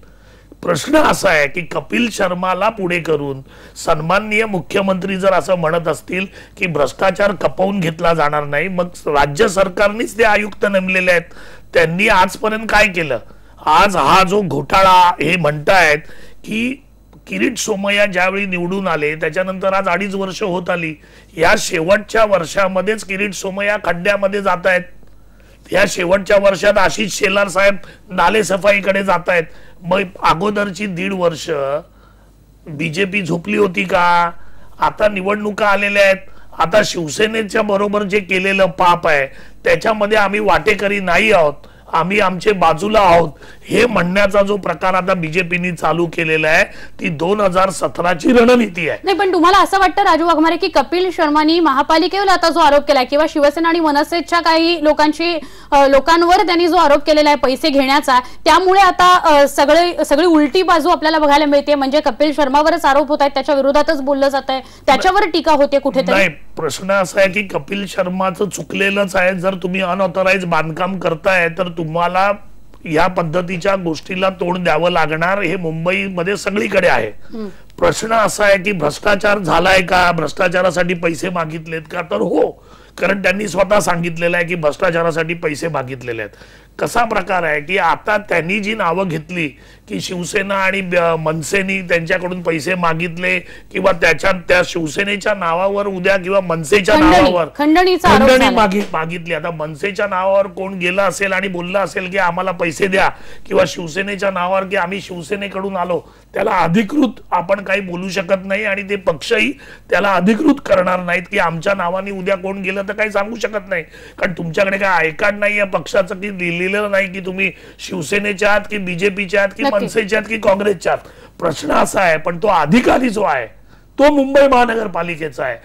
प्रश्न असा आहे की कपिल शर्माला पुढे करून सन्माननीय मुख्यमंत्री जर असं म्हणत असतील की भ्रष्टाचार खपवून घेतला जाणार नाही, मग राज्य सरकारनेच ते आयुक्त नेमलेले आहेत. त्यांनी आजपर्यंत काय केलं? आज हा जो घोटाळा हे म्हणतायत की किरीट सोमय्या ज्यावेळी निवडून आले त्याच्यानंतर आज 2.5 वर्ष होत आली. या शेवटच्या वर्षामध्येच किरीट सोमय्या खड्ड्यामध्ये जात आहेत. या शेवटच्या वर्षात आशिष शेलार साहेब नाले सफाईकडे जात आहेत. मग अगोदरची 1.5 वर्ष बीजेपी झोपली होती का? आता निवडणुका आलेल्या आहेत. आता शिवसेनेच्या बरोबर जे केलेलं पाप आहे त्याच्यामध्ये आम्ही वाटेकरी नाही आहोत, आम्ही आमचे बाजूला आहोत हे म्हणण्याचा जो प्रकार आता बीजेपीने चालू केलेला आहे ती 2017ची रणनीती आहे. नाही, पण तुम्हाला असं वाटतं राजू वाघमारे की कपिल शर्मानी महापालिकेवर आता जो आरोप केलाय किंवा शिवसेना आणि मनसेच्या काही लोकांवर त्यांनी जो आरोप केलेला आहे पैसे घेण्याचा, त्यामुळे आता सगळी उलटी बाजू आपल्याला बघायला मिळते? म्हणजे कपिल शर्मावरच आरोप होत आहेत, त्याच्या विरोधातच बोललं जात आहे, त्याच्यावर टीका होते कुठेतरी? नाही, प्रश्न असा आहे की कपिल शर्माचं चुकलेलंच आहे. जर तुम्ही अनऑथराइज बांधकाम करताय तर तुम्हाला या पद्धतीच्या गोष्टीला तोंड द्यावं लागणार. हे मुंबईमध्ये सगळीकडे आहे. प्रश्न असा आहे की भ्रष्टाचार झालाय का, भ्रष्टाचारासाठी पैसे मागितलेत का? तर हो, कारण त्यांनी स्वतः सांगितलेलं आहे की भ्रष्टाचारासाठी पैसे मागितलेले आहेत. कसा प्रकार आहे की आता त्यांनी जी नावं घेतली की शिवसेना आणि मनसेनी त्यांच्याकडून पैसे मागितले किंवा त्या शिवसेनेच्या नावावर उद्या किंवा मनसेच्या नावावर खंडणी मागितली. आता मनसेच्या नावावर कोण गेला असेल आणि बोलला असेल की आम्हाला पैसे द्या किंवा शिवसेनेच्या नावावर की आम्ही शिवसेनेकडून आलो, त्याला अधिकृत आपण काही बोलू शकत नाही आणि ते पक्षही त्याला अधिकृत करणार नाहीत की आमच्या नावाने उद्या कोण गेलं तर काही सांगू शकत नाही. कारण तुमच्याकडे काय आयकार्ड नाही या पक्षाचं की लिहिलेलं नाही की तुम्ही शिवसेनेच्या आहात की बीजेपीच्या आहात की मनसेच्या आहात की काँग्रेसच्या आहात. प्रश्न असा आहे, पण तो अधिकारी जो आहे तो मुंबई महानगरपालिकेचा आहे.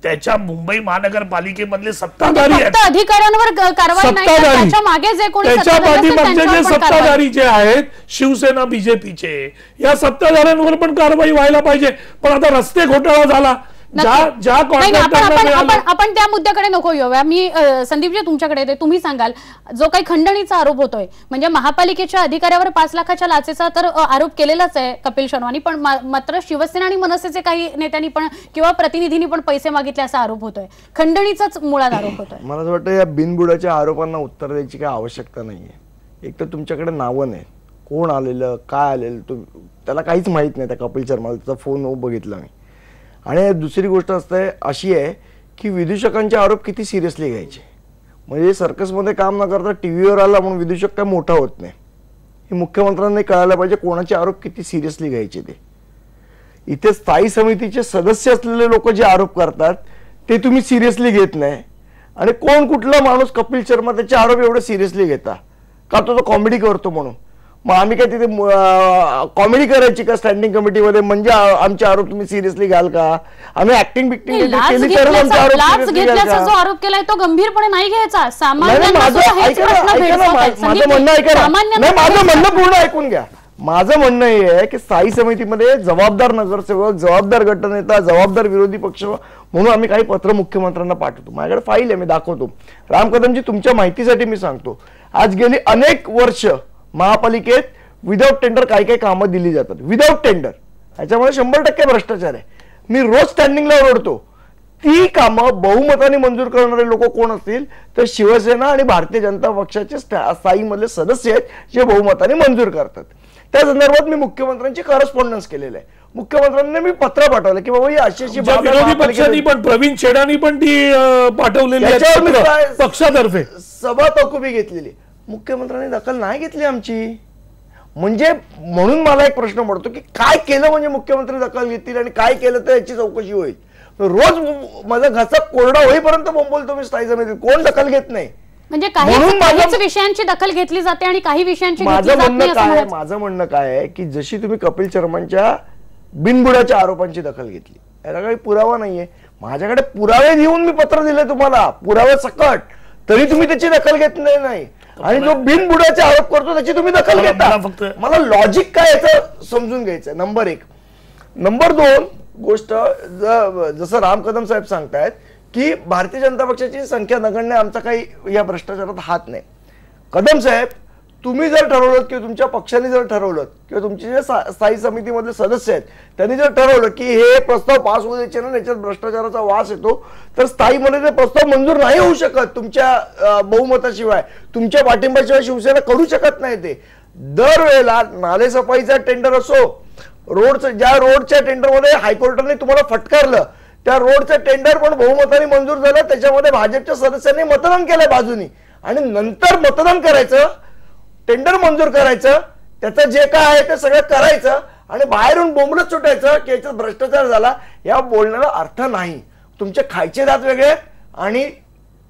त्याच्या मुंबई महानगरपालिकेमधले सत्ताधारी आहेत, अधिकाऱ्यांवर कारवाई नाही, त्याच्या मागे जे कोणी सत्ताधारी जे आहेत शिवसेना बीजेपीचे, या सत्ताधाऱ्यांवर पण कारवाई व्हायला पाहिजे. पण आता रस्ते घोटाळा झाला, आपण त्या मुद्द्याकडे नको येऊया. मी संदीपजी तुमच्याकडे येते, तुम्ही सांगाल जो काही खंडणीचा आरोप होतोय म्हणजे महापालिकेच्या अधिकाऱ्यावर 5 लाखाच्या लाचेचा तर आरोप केलेलाच आहे कपिल शर्मानी, पण मात्र शिवसेना आणि मनसेचे काही नेत्यांनी पण किंवा प्रतिनिधींनी पण पैसे मागितले असा आरोप होतोय. खंडणीचाच मुळात आरोप होतोय. मला असं वाटतं या बिनबुडाच्या आरोपांना उत्तर द्यायची काही आवश्यकता नाहीये. एक तर तुमच्याकडे नावं नाही, कोण आलेलं काय आलेलं त्याला काहीच माहित नाही. त्या कपिल शर्माला त्याचा फोन बघितला मी. आणि दुसरी गोष्ट अशी आहे की विदूषकांचे आरोप किती सिरियसली घ्यायचे. म्हणजे सर्कसमध्ये काम न करता टीव्हीवर आला म्हणून विदूषक काय मोठा होत नाही. हे मुख्यमंत्र्यांनी कळायला पाहिजे कोणाचे आरोप किती सिरियसली घ्यायचे. ते इथे स्थायी समितीचे सदस्य असलेले लोक जे आरोप करतात ते तुम्ही सिरियसली घेत नाही. आणि कोण कुठला माणूस कपिल शर्मा त्याचे आरोप एवढे सिरियसली घेता का? तो कॉमेडी करतो म्हणून. मग आम्ही काय तिथे कॉमेडी करायची का स्टँडिंग कमिटीमध्ये? म्हणजे आमचे आरोप तुम्ही सिरियसली घ्याल का? आम्ही ऍक्टिंग बिक्टिंग जो आरोप केलाय तो गंभीरपणे नाही घ्यायचा. माझं म्हणणं पूर्ण ऐकून घ्या. माझं म्हणणं हे आहे की स्थायी समितीमध्ये जबाबदार नगरसेवक, जबाबदार गटनेता, जबाबदार विरोधी पक्ष म्हणून आम्ही काही पत्र मुख्यमंत्र्यांना पाठवतो. माझ्याकडे फाईल आहे, मी दाखवतो. राम कदमजी, तुमच्या माहितीसाठी मी सांगतो, आज गेली अनेक वर्ष महापालिकेत विदाउट टेंडर काही काही कामं दिली जातात. विदाउट टेंडर, याच्यामुळे 100% भ्रष्टाचार आहे. मी रोज स्टँडिंगला ओरडतो. ती कामं बहुमताने मंजूर करणारे लोक कोण असतील तर शिवसेना आणि भारतीय जनता पक्षाचे स्थायी मधले सदस्य आहेत जे बहुमताने मंजूर करतात. त्या संदर्भात मी मुख्यमंत्र्यांची करस्पॉन्डन्स केलेलं आहे. मुख्यमंत्र्यांना मी पत्र पाठवलं की बाबा ही अशी अशी बाब आहे, विरोधी महापालिकेत पक्षांनी पण प्रवीण छेडानी पण ती पाठवलेली आहे याच्यावर मी पत्र पक्षातर्फे सभा तहकुबी घेतलेली. मुख्यमंत्र्यांनी दखल नाही घेतली आमची. म्हणजे म्हणून मला एक प्रश्न पडतो की काय केलं म्हणजे मुख्यमंत्री दखल घेतील आणि काय केलं तर याची चौकशी होईल. रोज माझा घसा कोरडा होईपर्यंत बोंबलतो मी स्थायी समितीत, कोण दखल घेत नाही. म्हणजे काहीच विषयांची दखल घेतली जाते आणि काही विषयांची माझं म्हणणं काय आहे की जशी तुम्ही कपिल शर्मांच्या बिनबुडाच्या आरोपांची दखल घेतली, याला काही पुरावा नाहीये. माझ्याकडे पुरावे देऊन मी पत्र दिले तुम्हाला, पुरावे सकट, तरी तुम्ही त्याची दखल घेत नाही. आणि जो बिनबुडाचे आरोप करतो त्याची तुम्ही दखल घेता. मला लॉजिक काय याचं समजून घ्यायचं. नंबर 1. नंबर 2 गोष्ट, जसं राम कदम साहेब सांगतायत की भारतीय जनता पक्षाची संख्या नगण्य, आमचा काही या भ्रष्टाचारात हात नाही. कदम साहेब, तुम्ही जर ठरवलं किंवा तुमच्या पक्षाने जर ठरवलं किंवा तुमचे जे स्थायी समितीमधले सदस्य आहेत त्यांनी जर ठरवलं की हे प्रस्ताव पास होऊ द्यायचे ना, याच्यात भ्रष्टाचाराचा वास येतो, तर स्थायीमध्ये ते प्रस्ताव मंजूर नाही होऊ शकत. तुमच्या बहुमताशिवाय, तुमच्या पाठिंब्याशिवाय शिवसेना करू शकत नाही. ते दरवेळेला नालेसफाईचा टेंडर असो, ज्या रोडच्या टेंडरमध्ये हायकोर्टाने तुम्हाला फटकारलं, त्या रोडचं टेंडर पण बहुमताने मंजूर झालं. त्याच्यामध्ये भाजपच्या सदस्यांनी मतदान केलं बाजूनी, आणि नंतर मतदान करायचं, टेंडर मंजूर करायचं, त्याचं जे काय आहे ते सगळं करायचं आणि बाहेरून बोंबलत सुटायचं की याच्यात भ्रष्टाचार झाला. या बोलण्याला अर्थ नाही. तुमचे खायचे दात वेगळे आणि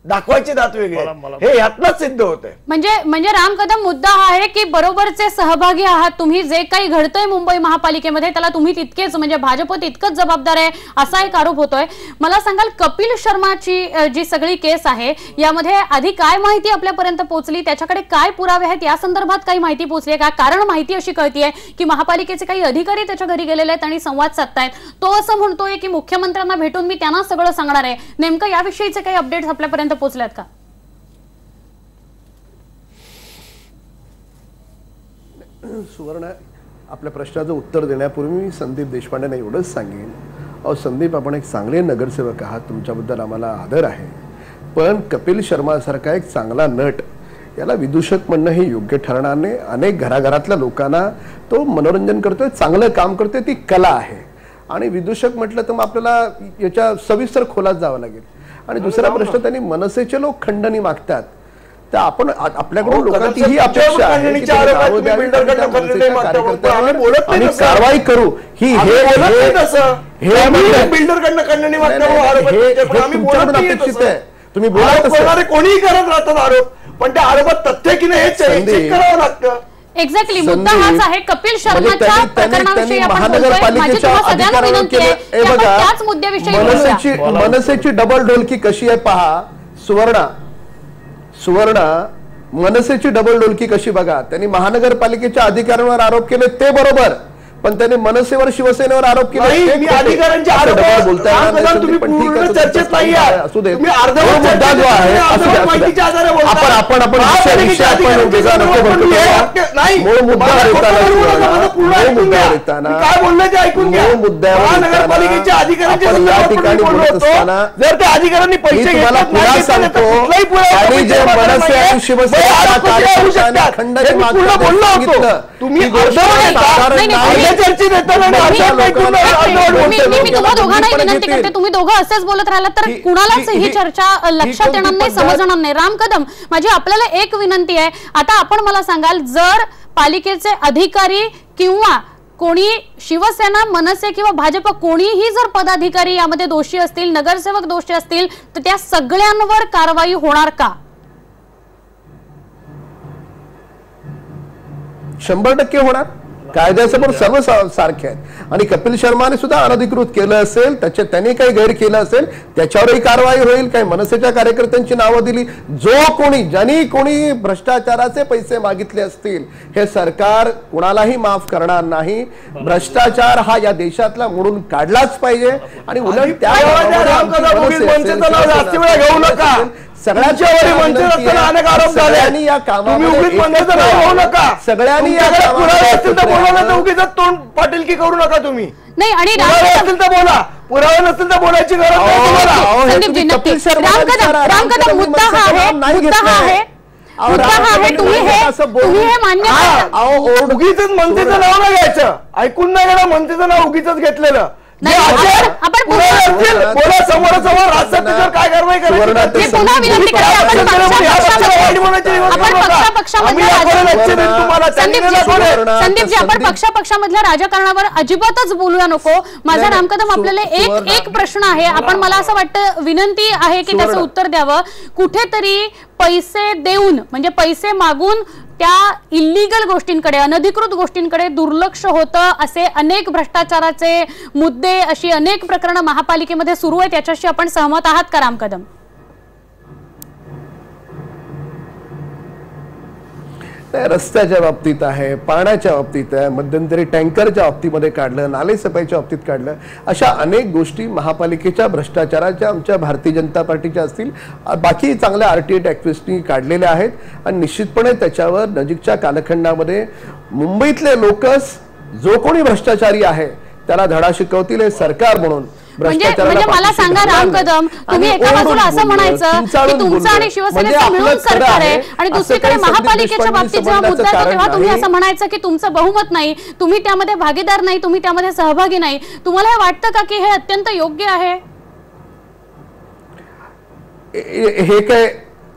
दाखवायचे दात वेगळे, हे यातनच सिद्ध होते. म्हणजे राम कदम, मुद्दा हा आहे की बरोबरचे सहभागी आहात तुम्ही. जे काही घडतंय मुंबई महापालिकेमध्ये त्याला तुम्ही तितकेच, म्हणजे भाजप तितकंच जबाबदार आहे, असा एक आरोप होतोय. मला सांगाल, कपिल शर्माची जी सगळी केस आहे यामध्ये आधी काय माहिती आपल्यापर्यंत पोहोचली, त्याच्याकडे काय पुरावे आहेत, या संदर्भात काही माहिती पोहोचली का? कारण माहिती अशी कळतीये की महापालिकेचे काही अधिकारी त्याच्या घरी गेलेले आहेत आणि संवाद साधतायत. तो असं म्हणतोय की मुख्यमंत्र्यांना भेटून मी त्यांना सगळं सांगणार आहे. नेमकं याविषयीचे काही अपडेट्स आपल्यापर्यंत पोहोचल्यात का? सुवर्ण, आपल्या प्रश्नाचं उत्तर देण्यापूर्वी मी संदीप देशपांडेंना एवढंच सांगेन, अहो संदीप, आपण एक चांगले नगरसेवक आहात, तुमच्याबद्दल आम्हाला आदर आहे, पण कपिल शर्मासारखा एक चांगला नट याला विदूषक म्हणणं हे योग्य ठरणार नाही. अनेक घराघरातल्या लोकांना तो मनोरंजन करतोय, चांगलं काम करतोय, ती कला आहे. आणि विदूषक म्हटलं तर मग आपल्याला याच्या सविस्तर खोलात जावं लागेल. आणि दुसरा प्रश्न, त्यांनी मनसेचे लोक खंडणी मागतात, तर आपण आपल्याकडून लोकांची ही अपेक्षा आहे की कारवाई करू. ही बिल्डरकडनं खंडणी अपेक्षित आहे. तुम्ही बोलणारे कोणीही करत राहतात आरोप, पण त्या आरोपात तथ्य की नाही हे चेक करावं लागतं. एक्झॅक्टली, मुद्दा हाच आहे. कपिल शर्माच्या प्रकरणाविषयी आपण बोलतोय. माझी तुम्हाला सगळ्यांना विनंती आहे की आपण त्याच मुद्द्याविषयी बोलूया. मनसेची डबल ढोलकी कशी आहे पहा. सुवर्णा, मनसेची डबल ढोलकी कशी बघा. त्यांनी महानगरपालिकेच्या अधिकाऱ्यांवर आरोप केले ते बरोबर, पण त्यांनी मनसेवर, शिवसेनेवर आरोप केले. अधिकाऱ्यांचे आरोप तुम्ही पूर्ण चर्चेत नाही आहात. असू दे, तुम्ही अर्धवट मुद्दा जो आहे माहितीच्या आधारे आपण काय बोलणं ते ऐकून घ्या. महानगरपालिकेच्या अधिकाऱ्यांच्या ठिकाणी बोलत असताना जर त्या अधिकाऱ्यांनी पैसे तुम्ही चर्चेत तुम्ही दोघं असेच बोलत राहिलात तर कुणालाच ही चर्चा लक्षात येणार नाही, समजणार नाही. राम कदम, माझी आपल्याला एक विनंती आहे. आता आपण मला सांगाल, जर पालिकेचे अधिकारी किंवा कोणी शिवसेना, मनसे किंवा भाजप कोणीही जर पदाधिकारी यामध्ये दोषी असतील, नगरसेवक दोषी असतील, तर त्या सगळ्यांवर कारवाई होणार का? 100% होणार. कायद्यासमोर सर्व सारखे आहेत. आणि कपिल शर्माने सुद्धा अनधिकृत केलं असेल, त्यांनी काही गैर केलं असेल, त्याच्यावरही कारवाई होईल. काही मनसेच्या कार्यकर्त्यांची नावं दिली, ज्यांनी कोणी भ्रष्टाचाराचे पैसे मागितले असतील, हे सरकार कुणालाही माफ करणार नाही. भ्रष्टाचार हा या देशातला मोडून काढलाच पाहिजे. आणि उलट त्या घेऊ नका. सगळ्यांच्या अनेक आरोप झाले आणि या कामामध्ये सगळ्यांनी तोंड पाटीलकी करू नका. तुम्ही नाही, आणि असतील तर बोला, पुरावे नसतील तर बोलायची गरज नाही. राम कदम, मुद्दा हा आहे मुद्दा हा आहे, तुम्ही हे मान्य करा. उगीच मंत्रीचं नाव नाही घ्यायचं, ऐकून नाही गेलं मंत्रीचं नाव उगीच घेतलेलं. आपण समोरासमोर राजसत्तेवर काय कारवाई करायची पुन्हा विनंती करा. संदीपजी, आपण पक्षामधल्या राजकारणावर अजिबातच बोलूया नको. माझा राम कदम, आपल्याला एक प्रश्न आहे. आपण, मला असं वाटतं, विनंती आहे की त्याचं उत्तर द्यावं. कुठेतरी पैसे देऊन, म्हणजे पैसे मागून त्या इल्लीगल गोष्टींकडे, अनधिकृत गोष्टींकडे दुर्लक्ष होतं, असे अनेक भ्रष्टाचाराचे मुद्दे, अशी अनेक प्रकरणं महापालिकेमध्ये सुरू आहेत. याच्याशी आपण सहमत आहात का राम कदम? रस्त्याच्या बाबतीत आहे, पाण्याच्या बाबतीत आहे, मध्यंतरी टँकरच्या बाबतीमध्ये काढलं, नाले सफाईच्या बाबतीत काढलं, अशा अनेक गोष्टी महापालिकेच्या भ्रष्टाचाराच्या, आमच्या भारतीय जनता पार्टीच्या असतील, बाकी चांगल्या आरटीआय ऍक्टिव्हिस्टनी काढलेल्या आहेत. आणि निश्चितपणे त्याच्यावर नजीकच्या कालखंडामध्ये मुंबईतले लोकच जो कोणी भ्रष्टाचारी आहे त्याला धडा शिकवतील. हे सरकार म्हणून म्हणजे मला सांगा राम कदम, तुम्ही एका बाजूला असं म्हणायचं की तुमचं आणि शिवसेनेचं मिळून सरकार आहे, आणि दुसरीकडे महापालिकेच्या बाबतीत जेव्हा मुद्दा येतो तेव्हा तुम्ही असं म्हणायचं की तुमचं बहुमत नाही, तुम्ही त्यामध्ये भागीदार नाही, तुम्ही त्यामध्ये सहभागी नाही. तुम्हाला हे वाटतं का की हे अत्यंत योग्य आहे?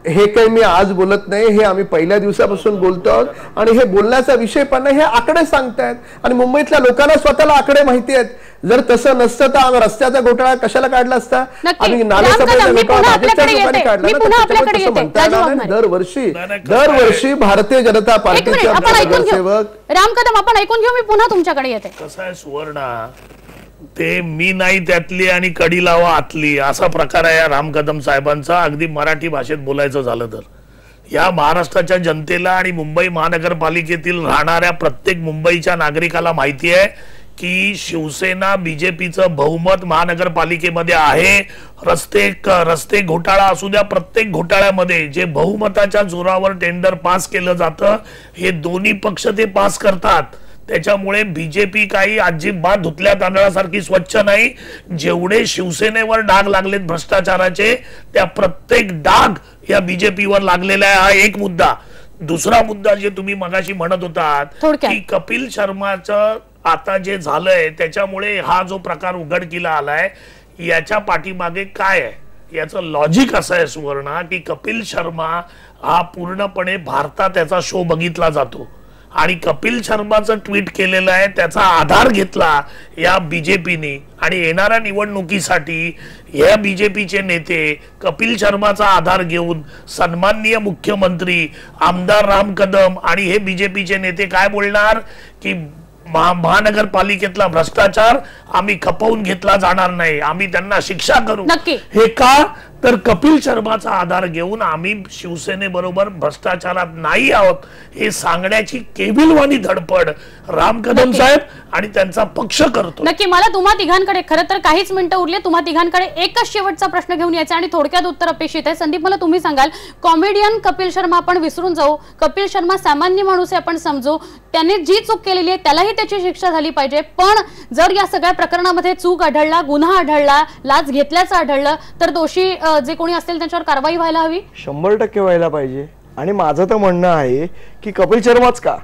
हे काही मी आज बोलत नाही, हे आम्ही पहिल्या दिवसापासून बोलतो आहोत. आणि हे बोलण्याचा विषय पण नाही, हे आकडे सांगतायत आणि मुंबईतल्या लोकांना स्वतःला आकडे माहिती आहेत. जर तसं नसतं तर आम्ही रस्त्याचा घोटाळा कशाला काढला असता आणि नाले सफाईचा घोटाळा भाजपच्या लोकांनी काढला ना. दरवर्षी भारतीय जनता पार्टीचे नगरसेवक. राम कदम, आपण ऐकून घेऊ, मी पुन्हा तुमच्याकडे येते. कसं आहे सुवर्णा, ते मी नाही त्यातली आणि कडी लावा आतली असा प्रकार आहे या राम कदम साहेबांचा. अगदी मराठी भाषेत बोलायचं झालं तर या महाराष्ट्राच्या जनतेला आणि मुंबई महानगरपालिकेतील राहणाऱ्या प्रत्येक मुंबईच्या नागरिकाला माहिती आहे की शिवसेना बीजेपीचं बहुमत महानगरपालिकेमध्ये आहे. रस्ते घोटाळा असू द्या, प्रत्येक घोटाळ्यामध्ये जे बहुमताच्या जोरावर टेंडर पास केलं जातं हे दोन्ही पक्ष ते पास करतात. त्याच्यामुळे बीजेपी काही अजिबात धुतल्या तांदळासारखी स्वच्छ नाही. जेवढे शिवसेनेवर डाग लागलेत भ्रष्टाचाराचे, त्या प्रत्येक डाग या बीजेपीवर लागलेला आहे. हा एक मुद्दा. दुसरा मुद्दा जे तुम्ही मगाशी म्हणत होतात की कपिल शर्माचं आता जे झालंय त्याच्यामुळे हा जो प्रकार उघडकीला आलाय, याच्या पाठीमागे काय आहे याचं लॉजिक असं आहे सुवर्णा की कपिल शर्मा हा पूर्णपणे भारतात त्याचा शो बघितला जातो आणि कपिल शर्माचं ट्विट केलेलं आहे त्याचा आधार घेतला या बीजेपीने आणि येणाऱ्या निवडणुकीसाठी या बीजेपीचे नेते कपिल शर्माचा आधार घेऊन सन्माननीय मुख्यमंत्री आमदार राम कदम आणि हे बीजेपीचे नेते काय बोलणार की महानगरपालिकेतला भ्रष्टाचार आम्ही खपवून घेतला जाणार नाही, आम्ही त्यांना शिक्षा करू. हे का तर कपिल शर्माचा आधार घेऊन आम्ही शिवसेनेबरोबर भ्रष्टाचारात नाही आहोत हे सांगण्याची केविलवाणी धडपड राम कदम साहेब आणि त्यांचा पक्ष करतो. नक्की. मला तुम्हा तिघांकडे खरं तर काहीच मिनिटं उरले, तुम्हा तिघांकडे एकच शेवटचा प्रश्न घेऊन यायचा आणि थोडक्यात उत्तर अपेक्षित आहे. संदीप, मला तुम्ही सांगाल, कॉमेडियन कपिल शर्मा आपण विसरून जाऊ, कपिल शर्मा सामान्य माणूस आहे आपण समजू, त्याने जी चूक केलेली आहे त्यालाही त्याची शिक्षा झाली पाहिजे. पण जर या सगळ्या प्रकरणामध्ये चूक आढळला, गुन्हा आढळला, लाच घेतल्याचं आढळलं तर दोषी जे कोणी असतील त्यांच्यावर कारवाई व्हायला हवी, 100% व्हायला पाहिजे. आणि माझं तर म्हणणं आहे की कपिल शर्माच का,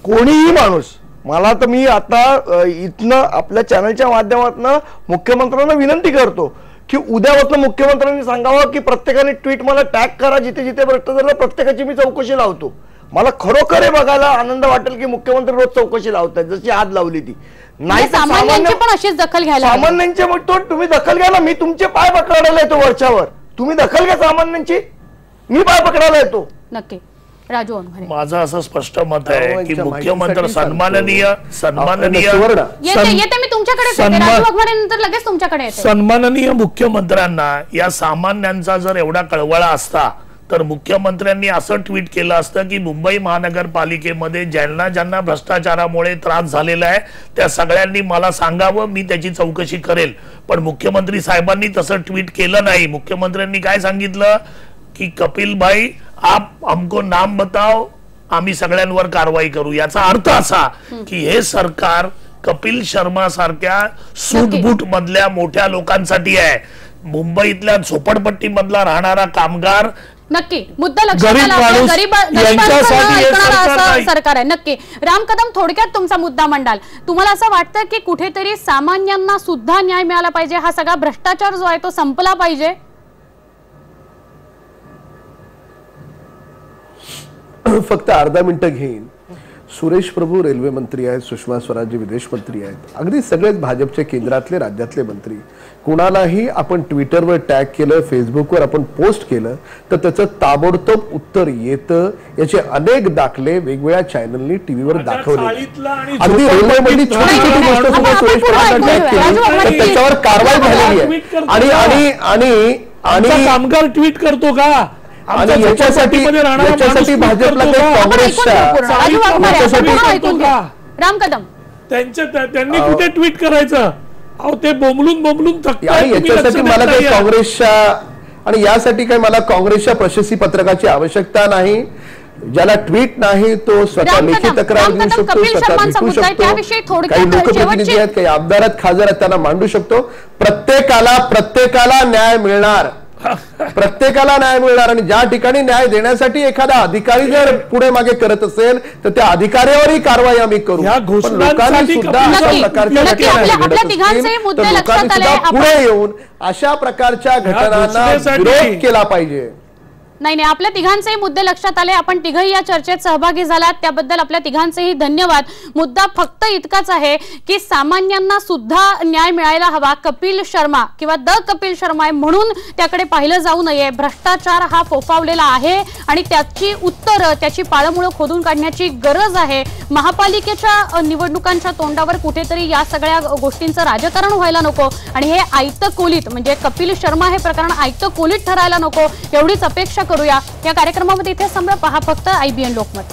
कोणीही माणूस, मला तर मी आता इथनं आपल्या चॅनलच्या माध्यमातून मुख्यमंत्र्यांना विनंती करतो की उद्यापासून मुख्यमंत्र्यांनी सांगावं की प्रत्येकाने ट्विट मला टॅग करा, जिथे जिथे भ्रष्टाचार प्रत्येकाची मी चौकशी लावतो. मला खरोखर हे बघायला आनंद वाटेल की मुख्यमंत्री रोज चौकशी लावतात जशी आज लावली ती. नाही सामान्यांची पण अशीच दखल घ्यायला, सामान्यांचे मग तो तुम्ही दखल घ्या ना, मी तुमचे पाय पकडायला येतो वरच्यावर, तुम्ही दखल घ्या सामान्यांची, मी पाय पकडायला येतो. नक्की. राजू, माझं असं स्पष्ट मत आहे की मुख्यमंत्री सन्माननीय सन्माननीय मुख्यमंत्र्यांना या सामान्यांचा जर एवढा कळवळा असता तर मुख्यमंत्र्यांनी असं ट्विट केलं असतं की मुंबई महानगरपालिकेमध्ये ज्यांना ज्यांना भ्रष्टाचारामुळे त्रास झालेला आहे त्या सगळ्यांनी मला सांगावं, मी त्याची चौकशी करेल. पण मुख्यमंत्री साहेबांनी तसं ट्विट केलं नाही. मुख्यमंत्र्यांनी काय सांगितलं की कपिल भाई आप हमको नाम बताओ, आम्ही सगळ्यांवर कारवाई करू. याचा अर्थ असा की हे सरकार कपिल शर्मा सारख्या सूटबूट मधल्या मोठ्या लोकांसाठी आहे. मुंबईतल्या झोपडपट्टी मधला राहणारा कामगार नक्की मुद्दा लक्षात गरीब आला आपल्या. माणूस यांच्यासाठी हे ऐकणारं सरकार असं नाही. सरकार आहे. नक्की राम कदम, थोडक्यात तुमचा मुद्दा मंडाल. तुम्हाला असं वाटतं की कुठेतरी सामान्यांना सुद्धा न्याय मिळाला पाहिजे, हा सगळा भ्रष्टाचार जो आहे तो संपला पाहिजे? फक्त अर्धा मिनिटं घेईन. सुरेश प्रभू रेल्वे मंत्री आहेत, सुषमा स्वराज विदेश मंत्री आहेत, अगदी सगळेच भाजपचे केंद्रातले राज्यातले मंत्री. कुणालाही आपण ट्विटरवर टॅग केलं, फेसबुकवर आपण पोस्ट केलं तर त्याचं ताबडतोब उत्तर येतं. याचे अनेक दाखले वेगवेगळ्या चॅनलनी टीव्हीवर दाखवले. अगदी रेल्वेमधली छोटी छोटी गोष्ट सुद्धा सुरेश प्रभूंना टॅग केली तर त्याच्यावर कारवाई झालेली आहे. आणि आणि आणि कामगार ट्विट करतो का? आणि याच्यासाठी भाजपला राम कदम त्यांनी कुठे ट्विट करायचं? अहो ते बोंबलून आणि याच्यासाठी मला काही काँग्रेसच्या आणि यासाठी काही मला काँग्रेसच्या प्रशस्ती पत्रकाची आवश्यकता नाही. ज्याला ट्विट नाही तो स्वतः लेखी तक्रार देऊ शकतो, स्वतः भेटू शकतो. काही लोकप्रतिनिधी आहेत, काही आमदार आहेत, खासदार आहेत, त्यांना मांडू शकतो. प्रत्येकाला न्याय मिळणार, प्रत्येकाला न्याय मिळणार. आणि ज्या ठिकाणी न्याय देण्यासाठी एखादा अधिकारी जर पुढे मागे करत असेल तर त्या अधिकाऱ्यावरही कारवाई आम्ही करू. लोकांनी सुद्धा अशा प्रकारच्या लोकांनी सुद्धा पुढे येऊन अशा प्रकारच्या घटनांना विरोध केला पाहिजे. नाही, आपल्या तिघांचेही मुद्दे लक्षात आले. आपण तिघही या चर्चेत सहभागी झालात त्याबद्दल आपल्या तिघांचेही धन्यवाद. मुद्दा फक्त इतकाच आहे की सामान्यांना सुद्धा न्याय मिळायला हवा. कपिल शर्मा किंवा द कपिल शर्मा आहे म्हणून त्याकडे पाहिलं जाऊ नये. भ्रष्टाचार हा फोफावलेला आहे आणि त्याची उत्तरं, त्याची पाळंमुळं खोदून काढण्याची गरज आहे. महापालिकेच्या निवडणुकांच्या तोंडावर कुठेतरी या सगळ्या गोष्टींचं राजकारण व्हायला नको आणि हे आयतं कोलीत म्हणजे कपिल शर्मा हे प्रकरण आयतं कोलीत ठरायला नको, एवढीच अपेक्षा करूया. या कार्यक्रमामध्ये इथे समजा पहा फक्त IBN लोकमत.